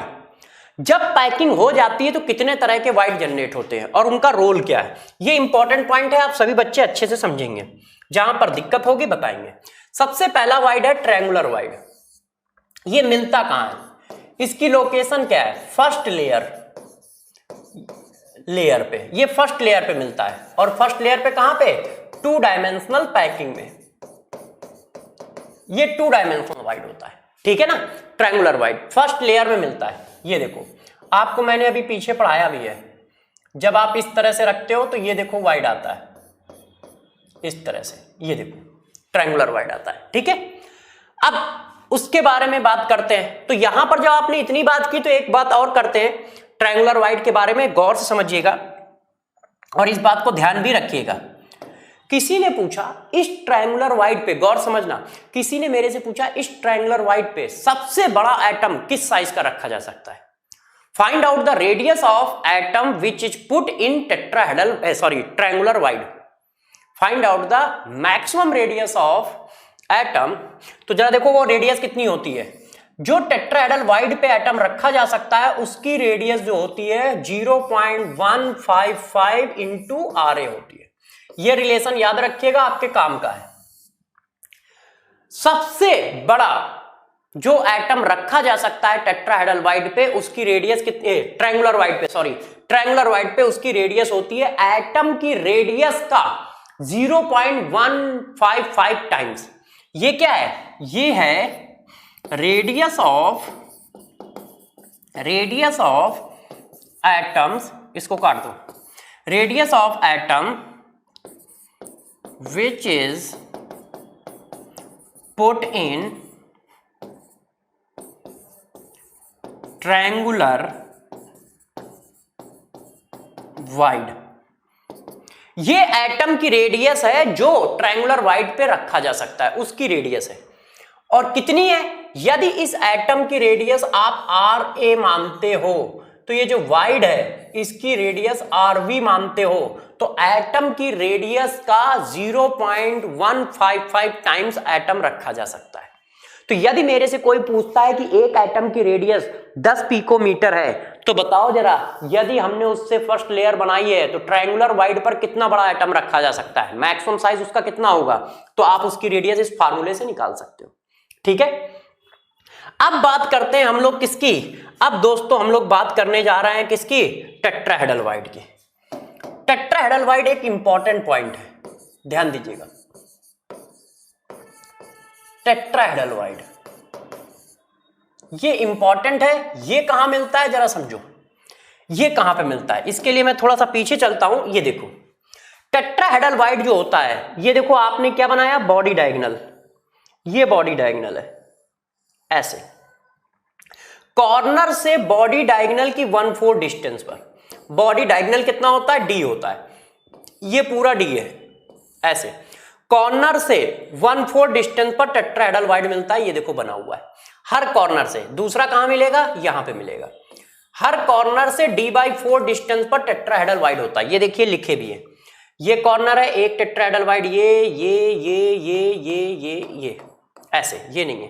जब पैकिंग हो जाती है तो कितने तरह के वाइड जनरेट होते हैं और उनका रोल क्या है, ये इंपॉर्टेंट पॉइंट है। आप सभी बच्चे अच्छे से समझेंगे, जहां पर दिक्कत होगी बताएंगे। सबसे पहला वाइड है ट्रायंगुलर वाइड। ये मिलता कहां है, इसकी लोकेशन क्या है, फर्स्ट लेयर पे। ये फर्स्ट लेयर पे मिलता है और फर्स्ट लेयर पे कहां पे, 2 डायमेंशनल पैकिंग में। ये 2 डायमेंशनल वाइड होता है, ठीक है ना। ट्रायंगुलर वाइड फर्स्ट लेयर में मिलता है। ये देखो आपको मैंने अभी पीछे पढ़ाया भी है, जब आप इस तरह से रखते हो तो ये देखो वाइड आता है इस तरह से, ये देखो ट्रायंगुलर वाइड आता है, ठीक है। अब उसके बारे में बात करते हैं। तो यहां पर जब आपने इतनी बात की तो एक बात और करते हैं, ट्रायंगुलर वाइड के बारे में गौर से समझिएगा और इस बात को ध्यान भी रखिएगा। किसी ने पूछा इस ट्रायंगुलर वाइड पे, गौर समझना, किसी ने मेरे से पूछा इस ट्रायंगुलर वाइड पे सबसे बड़ा एटम किस साइज का रखा जा सकता है। Find out the radius of atom which is put in triangular wide. Find out the maximum radius of atom. तो जरा देखो वो रेडियस कितनी होती है, जो टेट्राहेड्रल वाइड पे एटम रखा जा सकता है उसकी रेडियस जो होती है 0.155 इंटू RA होती है। ये रिलेशन याद रखिएगा, आपके काम का है। सबसे बड़ा जो एटम रखा जा सकता है टेट्राहेड्रल वाइड पे उसकी रेडियस कितनी, ट्रायंगुलर वाइड पे, ट्रायंगुलर वाइड पे उसकी रेडियस होती है एटम की रेडियस का 0.155 टाइम्स। ये क्या है, ये है रेडियस ऑफ एटम्स, इसको काट दो, radius of atom which is put in triangular wide। ये एटम की रेडियस है जो ट्रायंगुलर वाइड पे रखा जा सकता है, उसकी रेडियस है। और कितनी है, यदि इस एटम की रेडियस आप RA मानते हो तो ये जो वाइड है इसकी रेडियस RV मानते हो तो एटम की रेडियस का 0.155 टाइम्स एटम रखा जा सकता है। तो यदि मेरे से कोई पूछता है कि एक एटम की रेडियस 10 पिकोमीटर है तो बताओ जरा, यदि हमने उससे फर्स्ट लेयर बनाई है तो ट्रायंगुलर वाइड पर कितना बड़ा एटम रखा जा सकता है, मैक्सिमम साइज उसका कितना होगा, तो आप उसकी रेडियस इस फार्मूले से निकाल सकते हो, ठीक है। अब बात करते हैं हम लोग किसकी, अब दोस्तों हम लोग बात करने जा रहे हैं किसकी, टेट्राहेड्रल वाइड की। टेट्राहेड्रल वाइड एक इंपॉर्टेंट पॉइंट है, ध्यान दीजिएगा। टेट्राहेड्रल वाइड ये इंपॉर्टेंट है। ये कहां मिलता है जरा समझो, ये कहां पे मिलता है, इसके लिए मैं थोड़ा सा पीछे चलता हूं। ये देखो टेट्राहेड्रल वाइड जो होता है, ये देखो आपने क्या बनाया, बॉडी डायगोनल, ये बॉडी डायगोनल है ऐसे, कॉर्नर से बॉडी डायगोनल की 1/4 डिस्टेंस पर। बॉडी डायगोनल कितना होता है, D होता है, ये पूरा D है ऐसे, कॉर्नर से 1/4 डिस्टेंस पर टेट्राहेड्रल वाइड मिलता है। ये देखो बना हुआ है हर कॉर्नर से। दूसरा कहां मिलेगा, यहां पे मिलेगा। हर कॉर्नर से D/4 डिस्टेंस पर टेट्राहेड्रल वाइड होता है। ये देखिए लिखे भी है, ये कॉर्नर है एक टेट्राहेड्रल वाइड, ये ऐसे, ये नहीं है।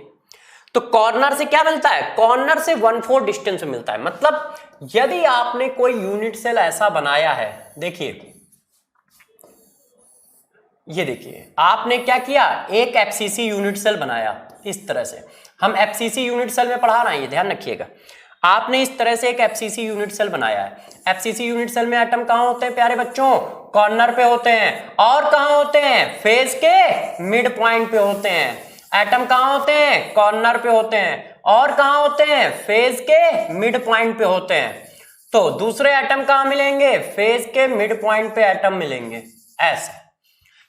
तो कॉर्नर से क्या मिलता है, कॉर्नर से 1/4 डिस्टेंस में मिलता है। मतलब यदि आपने कोई यूनिट सेल ऐसा बनाया है, देखिए ये देखिए आपने क्या किया, एक FCC यूनिट सेल बनाया इस तरह से। हम FCC यूनिट सेल में पढ़ा रहे हैं, ये ध्यान रखिएगा। आपने इस तरह से एक FCC यूनिट सेल बनाया है। FCC यूनिट सेल में एटम कहां होते हैं प्यारे बच्चों, कॉर्नर पे होते हैं। और कहां होते हैं, फेज के मिड पॉइंट पे होते हैं। एटम कहां होते हैं, कॉर्नर पे होते हैं। और कहां होते हैं, फेज के मिड पॉइंट पे होते हैं। तो दूसरे एटम कहां मिलेंगे, फेज के मिड पॉइंट पे एटम मिलेंगे ऐसे।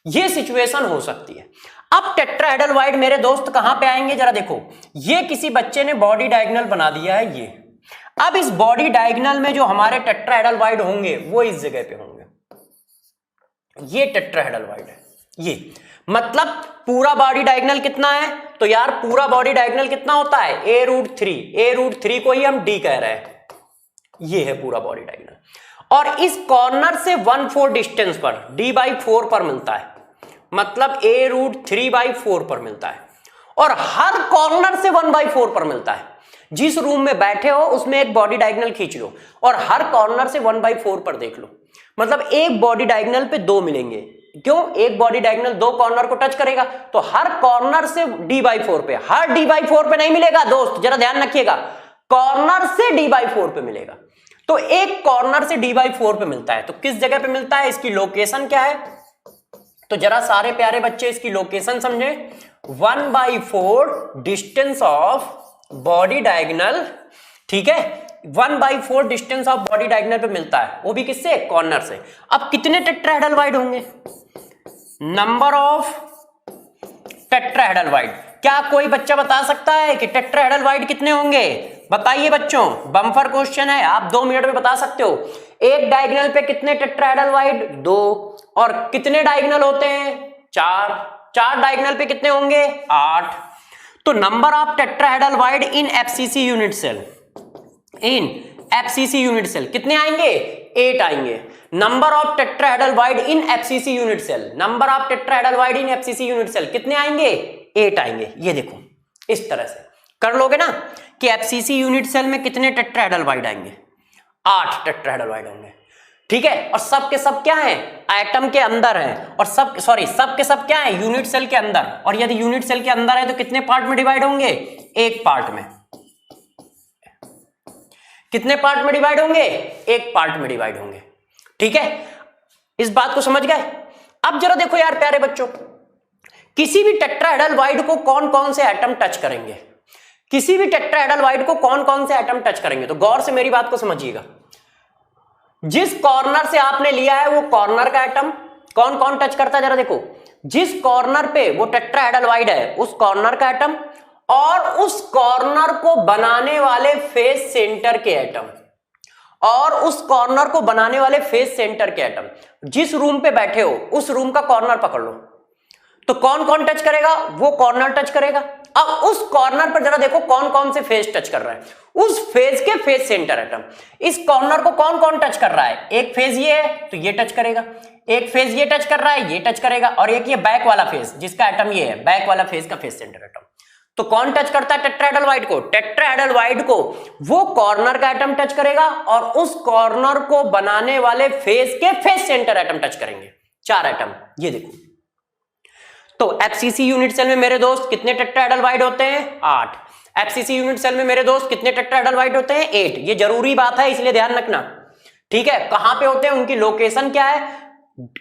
ये सिचुएशन हो सकती है। अब टेट्राहेड्रल वाइड मेरे दोस्त कहां पे आएंगे जरा देखो, ये किसी बच्चे ने बॉडी डायगोनल बना दिया है ये। अब इस बॉडी डायगोनल में जो हमारे टेट्राहेड्रल वाइड होंगे वो इस जगह पे होंगे। ये टेट्राहेड्रल वाइड है ये, मतलब पूरा बॉडी डायगोनल कितना है, तो यार पूरा बॉडी डायगोनल कितना होता है a√3, a√3 को ही हम d कह रहे हैं, ये है पूरा बॉडी डायगोनल। और इस कॉर्नर से 1/4 डिस्टेंस पर d/4 पर मिलता है, मतलब a√3/4 पर मिलता है, और हर कॉर्नर से 1/4 पर मिलता है। जिस रूम में बैठे हो उसमें एक बॉडी डायगोनल खींच लो और हर कॉर्नर से 1/4 पर देख लो, मतलब एक बॉडी डायगोनल पे दो मिलेंगे। क्यों? एक बॉडी डायगोनल दो कॉर्नर को टच करेगा, तो हर कॉर्नर से d/4 पे, हर d/4 पे नहीं मिलेगा दोस्त, जरा ध्यान रखिएगा, कॉर्नर से d/4 पे मिलेगा। तो एक कॉर्नर से d/4 पे मिलता है, तो किस जगह पे मिलता है, इसकी लोकेशन क्या है, तो जरा सारे प्यारे बच्चे इसकी लोकेशन समझे। 1/4 डिस्टेंस ऑफ बॉडी डायगोनल, ठीक है, 1/4 डिस्टेंस ऑफ बॉडी डायगोनल पे मिलता है, वो भी किससे, कॉर्नर से। अब कितने टेट्राहेड्रल होंगे, नंबर ऑफ टेट्राहेड्रल। क्या कोई बच्चा बता सकता है कि टेट्राहेड्रल कितने होंगे? बताइए बच्चों, बम्पर क्वेश्चन है, आप 2 मिनट में बता सकते हो। एक डायगोनल पे कितने टेट्राहेड्रल? 2। और कितने डायगोनल होते हैं? 4। 4 डायगोनल पे कितने होंगे? 8। तो number of tetrahedral in FCC unit cell, in FCC unit cell कितने आएंगे? 8 आएंगे। Number of tetrahedral in FCC unit cell, number of tetrahedral in FCC unit cell कितने आएंगे? 8 आएंगे। ये देखो इस तरह से कर लोगे ना कि एफसीसी यूनिट सेल में कितने टेट्राहेड्रल आएंगे? 8 टेट्राहेड्रल होंगे, ठीक है। और सब के सब क्या है? एटम के अंदर है, और सब के सब क्या है? यूनिट सेल के अंदर। और यदि यूनिट सेल के अंदर है तो कितने पार्ट में डिवाइड होंगे? एक पार्ट में। कितने पार्ट में डिवाइड होंगे? एक पार्ट में डिवाइड होंगे, ठीक है। इस बात को समझ गए? अब जरा देखो यार प्यारे बच्चों, किसी भी टेट्राहेड्रल को कौन कौन से एटम टच करेंगे? किसी भी टेट्राहेड्रल को कौन कौन से एटम टच करेंगे? तो गौर से मेरी बात को समझिएगा। जिस कॉर्नर से आपने लिया है वो कॉर्नर का एटम कौन कौन टच करता है, जरा देखो। जिस कॉर्नर पे वो टेट्राहेड्रल है उस कॉर्नर का एटम, और उस कॉर्नर को बनाने वाले फेस सेंटर के एटम, और उस कॉर्नर को बनाने वाले फेस सेंटर के एटम। जिस रूम पे बैठे हो उस रूम का कॉर्नर पकड़ लो, तो कौन कौन टच करेगा? वो कॉर्नर टच करेगा। अब उस कॉर्नर पर जरा देखो कौन कौन से फेस टच कर रहा है, उस फेस के फेस सेंटर एटम। इस कॉर्नर को कौन कौन टच कर रहा है? एक फेस ये है तो ये टच करेगा, एक फेस ये टच कर रहा है, ये टच करेगा, और एक ये बैक वाला फेस जिसका एटम ये है, बैक वाला फेस का फेस सेंटर एटम। तो कौन टच करता है टेट्राहेड्रल को? टेट्राहेड्रल को वो कॉर्नर का एटम टच करेगा, और उस कॉर्नर को बनाने वाले फेस के फेस सेंटर एटम टच करेंगे। 4 एटम, ये देखो। तो एफसीसी यूनिट सेल में मेरे दोस्त कितने टेट्राहेड्रल होते हैं? 8। एफसीसी यूनिट सेल में मेरे दोस्त कितने टेट्राहेड्रल होते हैं? 8। ये जरूरी बात है, इसलिए ध्यान रखना, ठीक है। कहां पे होते हैं, उनकी लोकेशन क्या है?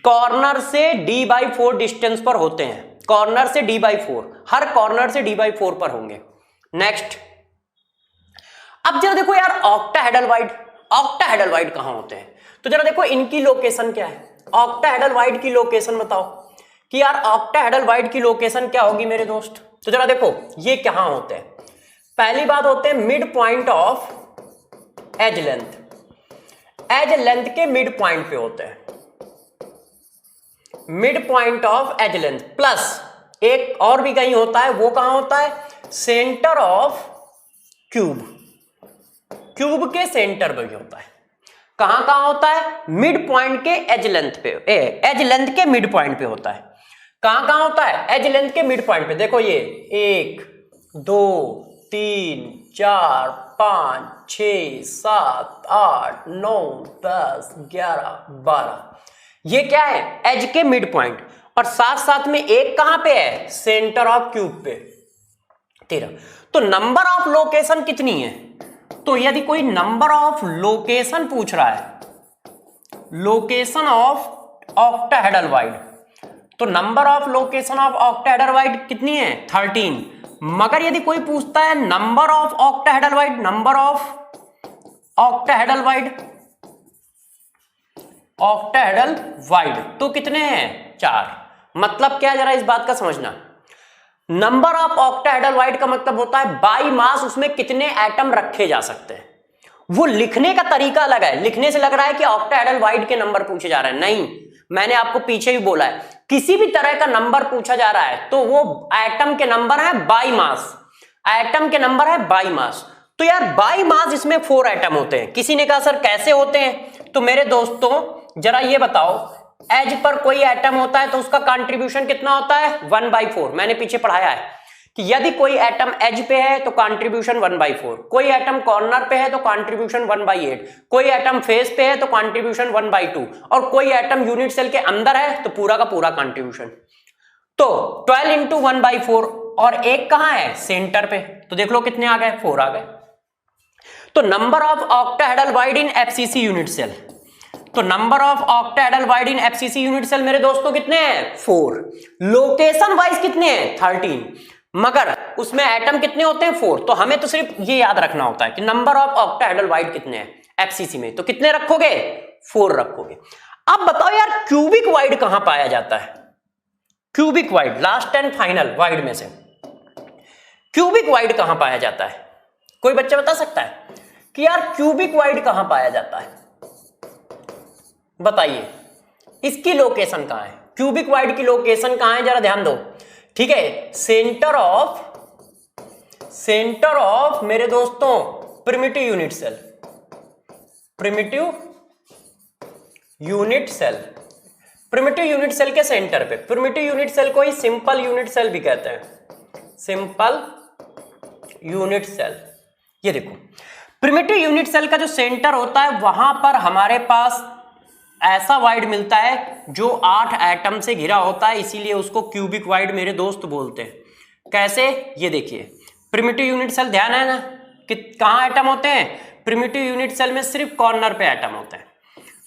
कॉर्नर से d/4 डिस्टेंस पर होते हैं, कॉर्नर से d/4, हर कॉर्नर से d/4 पर होंगे। नेक्स्ट, अब जरा देखो यार ऑक्टाहेड्रल कहां होते हैं? तो जरा देखो इनकी लोकेशन क्या है, ऑक्टाहेड्रल की लोकेशन बताओ कि यार ऑक्टाहेड्रल की लोकेशन क्या होगी मेरे दोस्त। तो जरा देखो ये कहां होते हैं। पहली बात होते हैं mid point of edge length, edge length के मिड पॉइंट पे होते हैं, mid point of edge length. Plus एक और भी कहीं होता है, वो कहां होता है? सेंटर ऑफ क्यूब, क्यूब के सेंटर पे होता है। कहां कहां होता है? मिड पॉइंट के एज लेंथ पे, एज लेंथ के मिड पॉइंट पे होता है। कहां कहां होता है? एज लेंथ के मिड पॉइंट पे। देखो ये 1 2 3 4 5 6 7 8 9 10 11 12, ये क्या है? एज के मिड पॉइंट। और साथ साथ में एक कहां पे है? सेंटर ऑफ क्यूब पे 13। तो नंबर ऑफ लोकेशन कितनी है? तो यदि कोई नंबर ऑफ लोकेशन पूछ रहा है, लोकेशन ऑफ ऑक्टाहेड्रल, तो number of location of octahedral कितनी है? 13। मगर यदि कोई पूछता है number of octahedral, number of octahedral तो कितने हैं? 4। मतलब क्या, जरा इस बात का समझना। नंबर ऑफ ऑक्टाहेड्रल का मतलब होता है बाई मास उसमें कितने एटम रखे जा सकते हैं। वो लिखने का तरीका अलग है, लिखने से लग रहा है कि ऑक्टाहेड्रल के नंबर पूछे जा रहे हैं, नहीं, मैंने आपको पीछे भी बोला है, किसी भी तरह का नंबर पूछा जा रहा है तो वो एटम के नंबर है बाई मास, एटम के नंबर है बाई मास। तो यार बाई मास इसमें 4 एटम होते हैं। किसी ने कहा सर कैसे होते हैं, तो मेरे दोस्तों जरा ये बताओ, एज पर कोई एटम होता है तो उसका कंट्रीब्यूशन कितना होता है 1/4। मैंने पीछे पढ़ाया है कि यदि कोई एटम एज पे है तो कंट्रीब्यूशन 1/4, कोई एटम कॉर्नर पे है तो कंट्रीब्यूशन 1/8, कोई एटम फेस पे है तो कंट्रीब्यूशन 1/2, और कोई एटम यूनिट सेल के अंदर है तो पूरा का पूरा कंट्रीब्यूशन। तो 12 इंटू 1/4, और एक कहां है सेंटर पे, तो देख लो कितने आ गए 4 आ गए। तो number of octahedral void in FCC unit cell, तो number of octahedral void in FCC unit cell मेरे दोस्तों कितने हैं 4, लोकेशन वाइज कितने हैं 13, मगर उसमें एटम कितने होते हैं 4। तो हमें तो सिर्फ ये याद रखना होता है कि नंबर ऑफ ऑक्टाहेड्रल वाइड कितने हैं एफसीसी में, तो कितने रखोगे 4 रखोगे। अब बताओ यार क्यूबिक वाइड कहां पाया जाता है, cubic wide last and final wide में से क्यूबिक वाइड कहां पाया जाता है, कोई बच्चा बता सकता है कि यार क्यूबिक वाइड कहां पाया जाता है, बताइए इसकी लोकेशन कहां है, क्यूबिक वाइड की लोकेशन कहां है, जरा ध्यान दो। ठीक है, सेंटर ऑफ मेरे दोस्तों primitive unit cell, primitive unit cell, primitive unit cell के सेंटर पे। प्रिमिटिव यूनिट सेल को ही सिंपल यूनिट सेल भी कहते हैं, सिंपल यूनिट सेल। ये देखो प्रिमिटिव यूनिट सेल का जो सेंटर होता है वहां पर हमारे पास ऐसा वाइड मिलता है जो 8 एटम से घिरा होता है, इसीलिए उसको क्यूबिक वाइड मेरे दोस्त बोलते हैं। कैसे, ये देखिए प्रिमिटिव यूनिट सेल, ध्यान है ना कि कहां एटम होते हैं, प्रिमिटिव यूनिट सेल में सिर्फ कॉर्नर पे एटम होते हैं।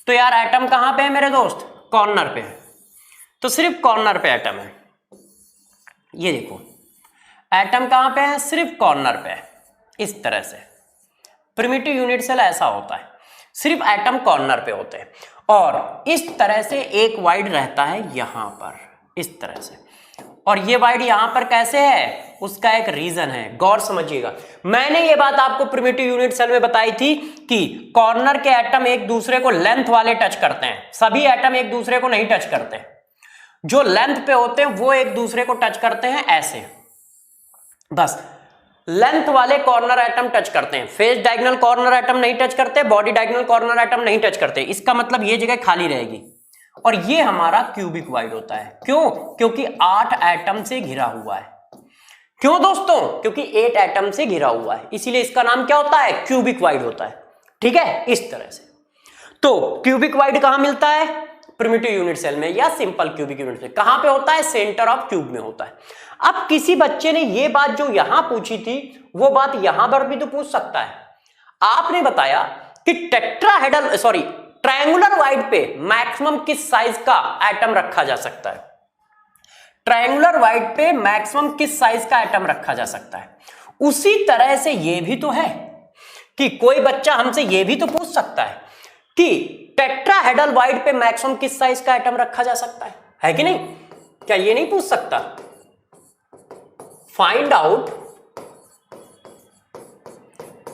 तो यार एटम कहां पे है मेरे दोस्त, कॉर्नर पे है, तो सिर्फ कॉर्नर पे एटम है। ये देखो एटम कहां पे है, सिर्फ कॉर्नर पे है। इस तरह से प्रिमिटिव यूनिट सेल ऐसा होता है, सिर्फ एटम कॉर्नर पे होते हैं। और इस तरह से एक वाइड रहता है यहां पर, इस तरह से, और ये वाइड यहां पर कैसे है, उसका एक रीजन है, गौर समझिएगा। मैंने ये बात आपको प्रिमिटिव यूनिट सेल में बताई थी कि कॉर्नर के एटम एक दूसरे को लेंथ वाले टच करते हैं, सभी एटम एक दूसरे को नहीं टच करते, जो लेंथ पे होते हैं वो एक दूसरे को टच करते हैं ऐसे, बस लेंथ वाले कॉर्नर एटम टच करते हैं, फेस डायगोनल कॉर्नर एटम नहीं टच करते, बॉडी डायगोनल कॉर्नर एटम नहीं टच करते। इसका मतलब ये जगह खाली रहेगी, और ये हमारा क्यूबिक वाइड होता है। क्यों, क्योंकि 8 एटम से घिरा हुआ है। क्यों दोस्तों, क्योंकि 8 एटम से घिरा हुआ है, इसीलिए इसका नाम क्या होता है, क्यूबिक वाइड होता है। ठीक है, इस तरह से। तो क्यूबिक वाइड कहां मिलता है, प्रिमिटिव यूनिट सेल में, या सिंपल क्यूबिक यूनिट सेल कहां पे होता है, सेंटर ऑफ क्यूब में होता है। अब किसी बच्चे ने ये बात जो यहां पूछी थी वो बात यहां पर भी तो पूछ सकता है। आपने बताया कि ट्रायंगुलर वाइड पे मैक्सिमम किस साइज का एटम रखा जा सकता है, ट्रायंगुलर वाइड पे मैक्सिमम किस साइज का एटम रखा जा सकता है। उसी तरह से ये भी तो है कि कोई बच्चा हमसे ये भी तो पूछ सकता है कि टेट्राहेड्रल वाइड पे मैक्सिमम किस साइज का एटम रखा जा सकता है कि नहीं, क्या ये नहीं पूछ सकता। Find out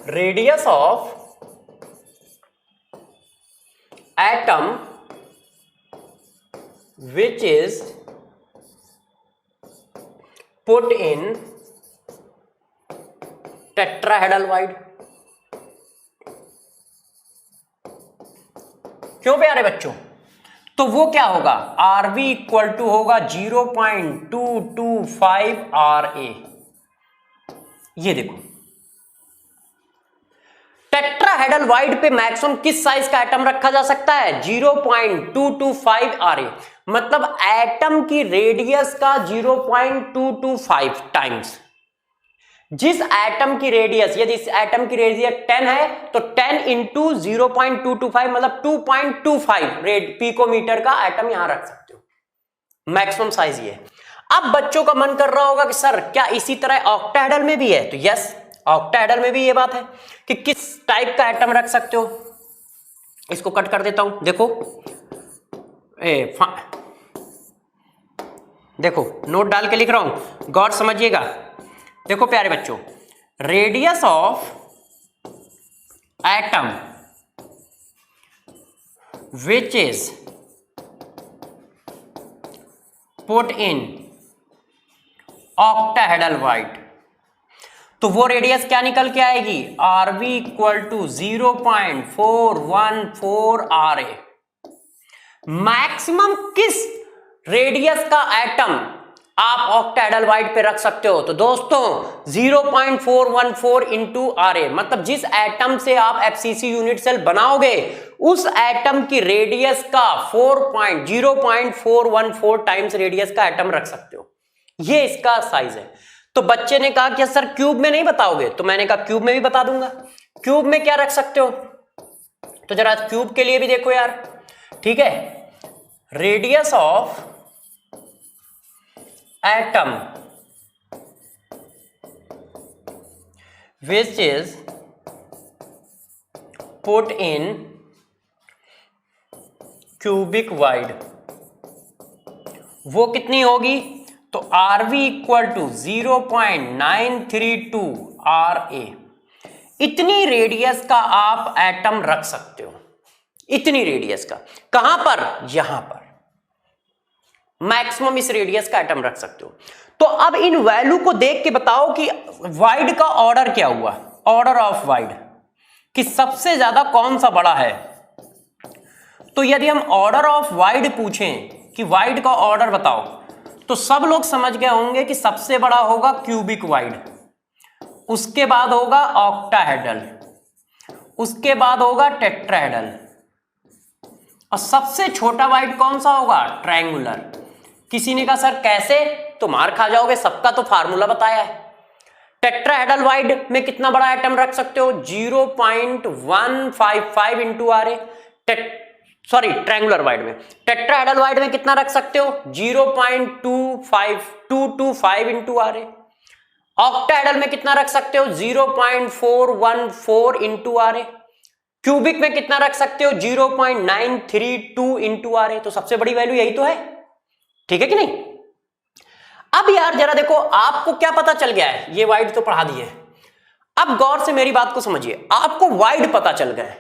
radius of atom which is put in tetrahedral wide। क्यों प्यारे बच्चों, तो वो क्या होगा, RV इक्वल टू होगा 0.225 RA। ये देखो टेट्राहेड्रल वाइड पे मैक्सिमम किस साइज का एटम रखा जा सकता है, 0.225 RA, मतलब एटम की रेडियस का 0.225 टाइम्स। जिस एटम की रेडियस, यदि इस एटम की रेडियस 10 है तो 10 इंटू 0.225 मतलब 2.25 पिकोमीटर का एटम यहां रख सकते हो, मैक्सिमम साइज ये। अब बच्चों का मन कर रहा होगा कि सर क्या इसी तरह ऑक्टाहेड्रल में भी है, तो यस ऑक्टाहेड्रल में भी ये बात है कि किस टाइप का एटम रख सकते हो। इसको कट कर देता हूं, देखो देखो नोट डाल के लिख रहा हूं, गौर समझिएगा। देखो प्यारे बच्चों, radius of atom which is put in octahedral void, तो वो रेडियस क्या निकल के आएगी, RV equal to 0.414 RA। Maximum किस रेडियस का एटम आप ऑक्टाहेड्रल वाइड पे रख सकते हो, तो दोस्तों 0.414 इंटू RA, मतलब जिस एटम से आप FCC यूनिट सेल बनाओगे उस एटम की रेडियस का 0.414 टाइम्स रेडियस का एटम रख सकते हो, ये इसका साइज है। तो बच्चे ने कहा कि सर क्यूब में नहीं बताओगे, तो मैंने कहा क्यूब में भी बता दूंगा। क्यूब में क्या रख सकते हो, तो जरा क्यूब के लिए भी देखो यार, ठीक है। Radius of atom which is put in cubic wide, वो कितनी होगी, तो RV इक्वल टू 0.932 RA। इतनी रेडियस का आप एटम रख सकते हो, इतनी रेडियस का, कहां पर, यहां पर मैक्सिमम इस रेडियस का एटम रख सकते हो। तो अब इन वैल्यू को देख के बताओ कि वाइड का ऑर्डर क्या हुआ, ऑर्डर ऑफ वाइड, कि सबसे ज्यादा कौन सा बड़ा है। तो यदि हम ऑर्डर ऑफ वाइड पूछें कि वाइड का ऑर्डर बताओ, तो सब लोग समझ गए होंगे कि सबसे बड़ा होगा क्यूबिक वाइड, उसके बाद होगा ऑक्टाहेड्रल, उसके बाद होगा टेट्राहेड्रल, और सबसे छोटा वाइड कौन सा होगा, ट्रायंगुलर। किसी ने कहा सर कैसे, तो मार खा जाओगे, सबका तो फार्मूला बताया है। टेट्राहेड्रल वाइड में कितना बड़ा एटम रख सकते हो, 0.155 into RA। Sorry triangular wide में, टेट्राहेड्रल वाइड में कितना रख सकते हो, 0.225 इंटू RA। ऑक्टाहेड्रल में कितना रख सकते हो, 0.414 इंटू RA। क्यूबिक में कितना रख सकते हो, 0.932 इंटू RA। तो सबसे बड़ी वैल्यू यही तो है, ठीक है कि नहीं। अब यार जरा देखो, आपको क्या पता चल गया है, ये वाइड तो पढ़ा दिए, अब गौर से मेरी बात को समझिए, आपको वाइड पता चल गए,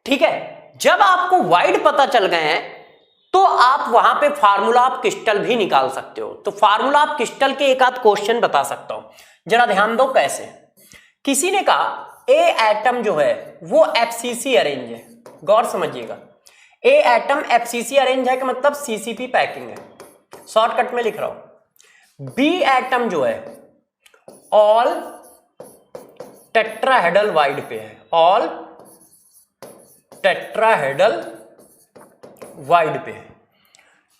ठीक है। जब आपको वाइड पता चल गए हैं तो आप वहां पे फार्मूला ऑफ क्रिस्टल भी निकाल सकते हो। तो फार्मूला ऑफ क्रिस्टल के एक आध क्वेश्चन बता सकता हूं, जरा ध्यान दो कैसे। किसी ने कहा ए एटम जो है वो FCC अरेंज है, गौर समझिएगा, ए एटम FCC अरेंज है, का मतलब CCP पैकिंग है, शॉर्टकट में लिख रहा हूं। बी एटम जो है ऑल टेट्राहेड्रल वाइड पे है, ऑल टेट्राहेड्रल वाइड पे है,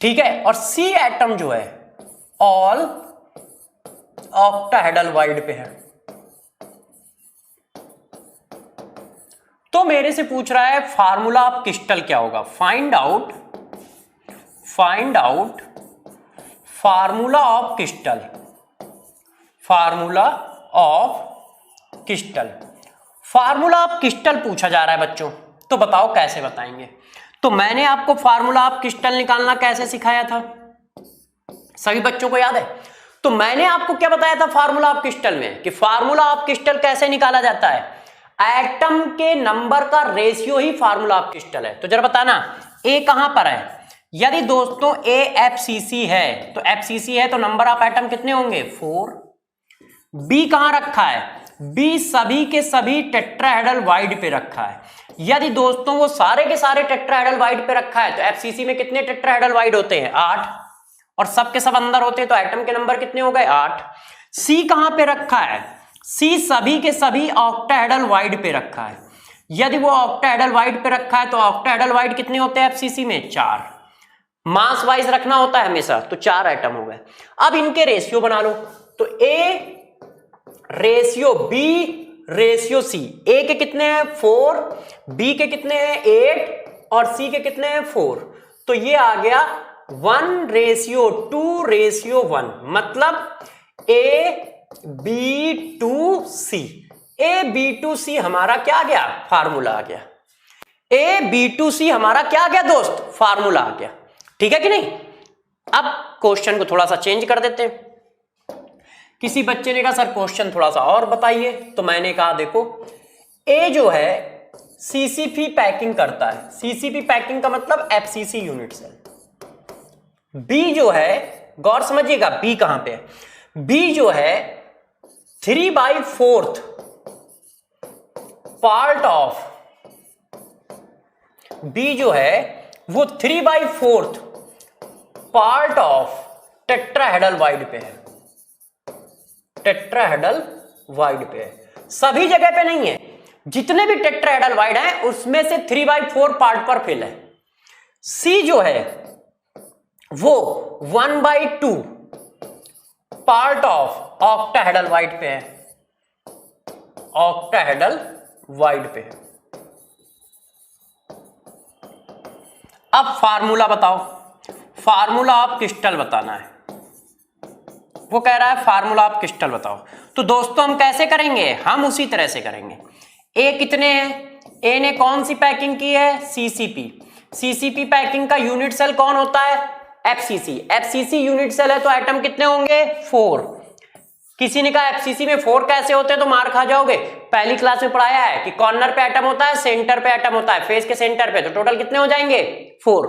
ठीक है। और सी एटम जो है ऑल ऑक्टाहेड्रल वाइड पे है। तो मेरे से पूछ रहा है फार्मूला ऑफ क्रिस्टल क्या होगा, find out formula of crystal, formula of crystal, formula of crystal पूछा जा रहा है बच्चों। तो बताओ कैसे बताएंगे। तो मैंने आपको फार्मूला ऑफ क्रिस्टल निकालना कैसे सिखाया था, सभी बच्चों को याद है। तो मैंने आपको क्या बताया था फार्मूला ऑफ क्रिस्टल में, कि फार्मूला ऑफ क्रिस्टल कैसे निकाला जाता है, एटम के नंबर का ratio he formula of crystal है। तो जरा बताना ए कहां पर है। यदि दोस्तों ए FCC है, तो FCC है तो नंबर ऑफ एटम कितने होंगे, 4। बी कहां रखा है, बी सभी के सभी टेट्राहेड्रल वाइड पे रखा है। यदि दोस्तों वो सारे के सारे टेट्राहेड्रल वाइड पे रखा है, तो FCC में कितने टेट्राहेड्रल वाइड होते हैं, 8, और सब के सब अंदर होते हैं, तो एटम के नंबर कितने हो गए, 8। सी कहां पे रखा है, सी सभी के सभी ऑक्टाहेड्रल वाइड पे रखा है। यदि वो ऑक्टाहेड्रल वाइड पे रखा है, तो ऑक्टाहेड्रल वाइड कितने होते हैं FCC में, 4। मास वाइज रखना होता है हमेशा, तो 4 एटम हो गए। अब इनके रेशियो बना लो, तो A ratio B ratio C, A के कितने हैं 4, बी के कितने हैं 8, और सी के कितने हैं 4। तो ये आ गया 1:2:1, मतलब AB2C। AB2C हमारा क्या आ गया, फार्मूला आ गया। AB2C हमारा क्या आ गया दोस्त, फार्मूला आ गया, ठीक है कि नहीं। अब क्वेश्चन को थोड़ा सा चेंज कर देते हैं। किसी बच्चे ने कहा सर क्वेश्चन थोड़ा सा और बताइए, तो मैंने कहा देखो, ए जो है CCP पैकिंग करता है, CCP पैकिंग का मतलब FCC यूनिट सेल। बी जो है गौर समझिएगा बी कहां पे है, बी जो है 3/4 पार्ट ऑफ, बी जो है वो 3/4 पार्ट ऑफ टेट्राहेड्रल वाइड पे है, टेट्राहेड्रल वाइड पे है, सभी जगह पे नहीं है, जितने भी टेट्राहेड्रल वाइड हैं उसमें से 3/4 पार्ट पर फिल है। सी जो है वो 1/2 पार्ट ऑफ ऑक्टाहेड्रल वाइड पे है, ऑक्टाहेड्रल वाइड पे है। अब फार्मूला बताओ, फार्मूला ऑफ क्रिस्टल बताना है, वो कह रहा है फार्मूला ऑफ क्रिस्टल बताओ। तो दोस्तों हम कैसे करेंगे, हम उसी तरह से करेंगे। ए कितने हैं, ए ने कौन सी पैकिंग की है, सीसीपी, सीसीपी पैकिंग का यूनिट सेल कौन होता है, एफसीसी, एफसीसी यूनिट सेल है तो एटम कितने होंगे 4। किसी ने कहा एफसीसी में 4 कैसे होते हैं तो मार खा जाओगे, पहली क्लास में पढ़ाया है कि कॉर्नर पे एटम होता है, सेंटर पे एटम होता है, फेस के सेंटर पे, तो टोटल कितने हो जाएंगे 4,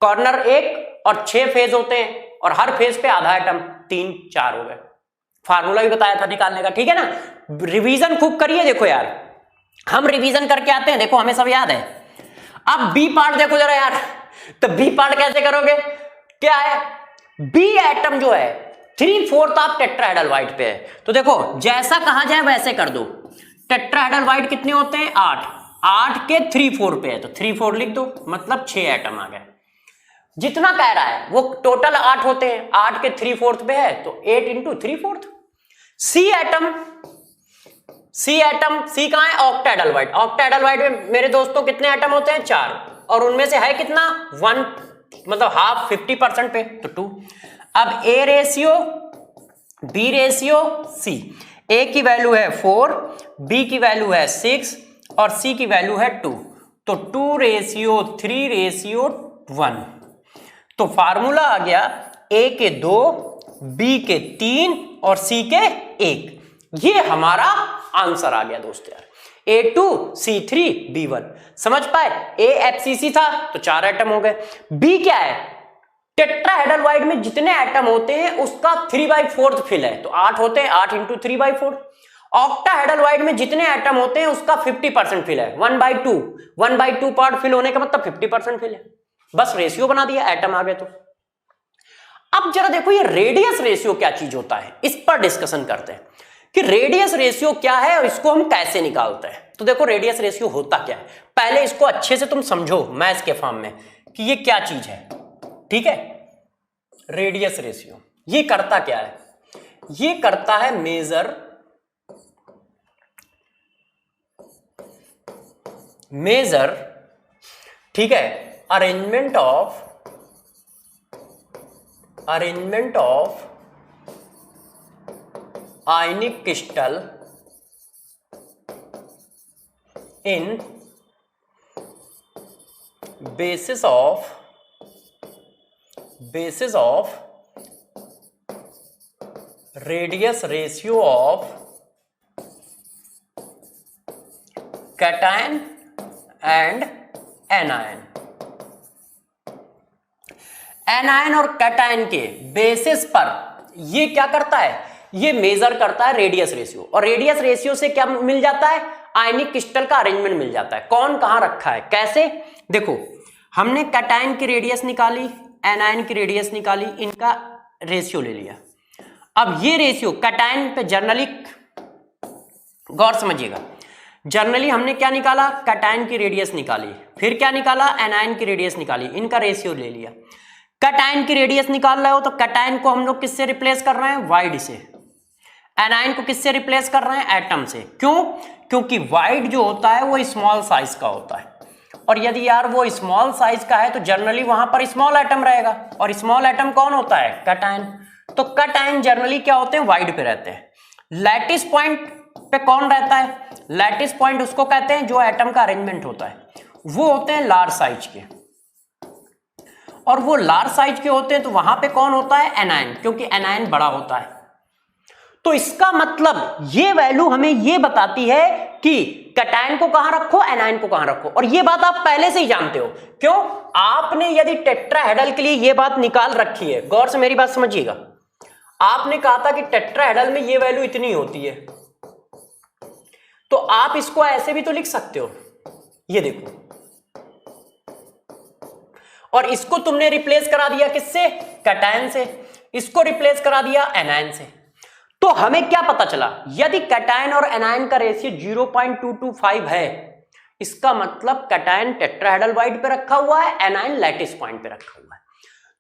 कॉर्नर 1 और 6 फेज होते हैं और हर फेज पे आधा एटम, 3 4 हो गए। फार्मूला भी बताया था निकालने का, ठीक है ना। रिवीजन खूब करिए, देखो यार हम रिवीजन करके आते हैं, देखो हमें सब याद है। अब बी पार्ट देखो जरा यार, तो बी पार्ट कैसे करोगे, क्या है, बी एटम जो है 3/4 आप टेट्राहेड्रल वाइड पे है, तो देखो जैसा कहा जाए वैसे कर दो। टेट्राहेड्रल वाइड कितने होते हैं 8, 8 के 3/4 पे है तो 3/4 लिख दो, मतलब 6 एटम आ गए। जितना कह रहा है वो टोटल 8 होते हैं, 8 के 3/4 पे है तो 8 × 3/4। सी एटम, सी एटम, सी कहां है ऑक्टाहेड्रल वाइड, ऑक्टाहेड्रल वाइड में मेरे दोस्तों कितने एटम होते हैं 4, और उनमें से है कितना 1, मतलब हाफ 50% पे तो 2। अब A ratio B ratio C, A की वैल्यू है 4, बी की वैल्यू है 6 और सी की वैल्यू है 2, तो 2:3:1। तो फार्मूला आ गया ए के 2, बी के 3 और सी के 1। ये हमारा आंसर आ गया दोस्त यार, A2 C3 B1। समझ पाए, ए एफसीसी था तो 4 एटम हो गए, बी क्या है टेट्राहेड्रल वाइड में जितने एटम होते हैं उसका 3/4 फिल है तो 8 होते हैं, 8 × 3/4। ऑक्टाहेड्रल वाइड में जितने एटम होते हैं उसका 50% फिल है, 1/2, 1/2 पार्ट फिल होने का मतलब 50% फिल है। बस रेशियो बना दिया, एटम आ गए। तो अब जरा देखो ये रेडियस रेशियो क्या चीज होता है, इस पर डिस्कशन करते हैं कि रेडियस रेशियो क्या है और इसको हम कैसे निकालते हैं। तो देखो रेडियस रेशियो होता क्या है, पहले इसको अच्छे से तुम समझो मैथ्स के फॉर्म में कि ये क्या चीज है, ठीक है। रेडियस रेशियो ये करता क्या है, ये करता है मेजर, ठीक है, arrangement of ionic crystal in basis of radius ratio of cation and anion। Anion और कैटायन के बेसिस पर ये क्या करता है, ये मेजर करता है रेडियस रेशियो, और रेडियस रेशियो से क्या मिल जाता है, आयनिक क्रिस्टल का अरेंजमेंट मिल जाता है, कौन कहां रखा है, कैसे। देखो हमने कैटायन की रेडियस निकाली, एनायन की रेडियस निकाली, इनका रेशियो ले लिया। अब ये रेशियो कैटायन पे जनरली गौर समझिएगा, जनरली हमने क्या निकाला, कैटायन की रेडियस निकाली, फिर क्या निकाला, एनायन की रेडियस निकाली, इनका रेशियो ले लिया। कैटायन की रेडियस निकाल रहे हो तो कैटायन को हम लोग किससे रिप्लेस कर रहे हैं, वाइड से। एनायन को किससे रिप्लेस कर रहे हैं, एटम से। क्यों, क्योंकि वाइड जो होता है वो स्मॉल साइज का होता है, और यदि यार वो स्मॉल साइज का है तो जनरली वहां पर स्मॉल एटम रहेगा, और स्मॉल एटम कौन होता है, कैटायन। तो कैटायन जनरली क्या होते हैं, वाइड पे रहते हैं। लैटिस पॉइंट पे कौन रहता है, लैटिस पॉइंट उसको कहते हैं जो एटम का अरेंजमेंट होता है, वो होते हैं लार्ज साइज के, और वो लार्ज साइज के होते हैं तो वहां पे कौन होता है, एनायन, क्योंकि एनायन बड़ा होता है। तो इसका मतलब ये वैल्यू हमें ये बताती है कि कैटायन को कहां रखो, एनायन को कहां रखो। और ये बात आप पहले से ही जानते हो। क्यों? आपने यदि टेट्राहेड्रल के लिए ये बात निकाल रखी है, गौर से मेरी बात समझिएगा, आपने कहा था कि टेट्राहेड्रल में ये वैल्यू इतनी होती है, तो आप इसको ऐसे भी तो लिख सकते हो, ये देखो, और इसको तुमने रिप्लेस करा दिया किससे? कैटायन से। इसको रिप्लेस करा दिया एनायन से। तो हमें क्या पता चला? यदि कैटायन और एनायन का रेशियो 0.225 है, इसका मतलब कैटायन टेट्राहेड्रल वाइड पे रखा हुआ है, एनायन लैटिस पॉइंट पे रखा हुआ है।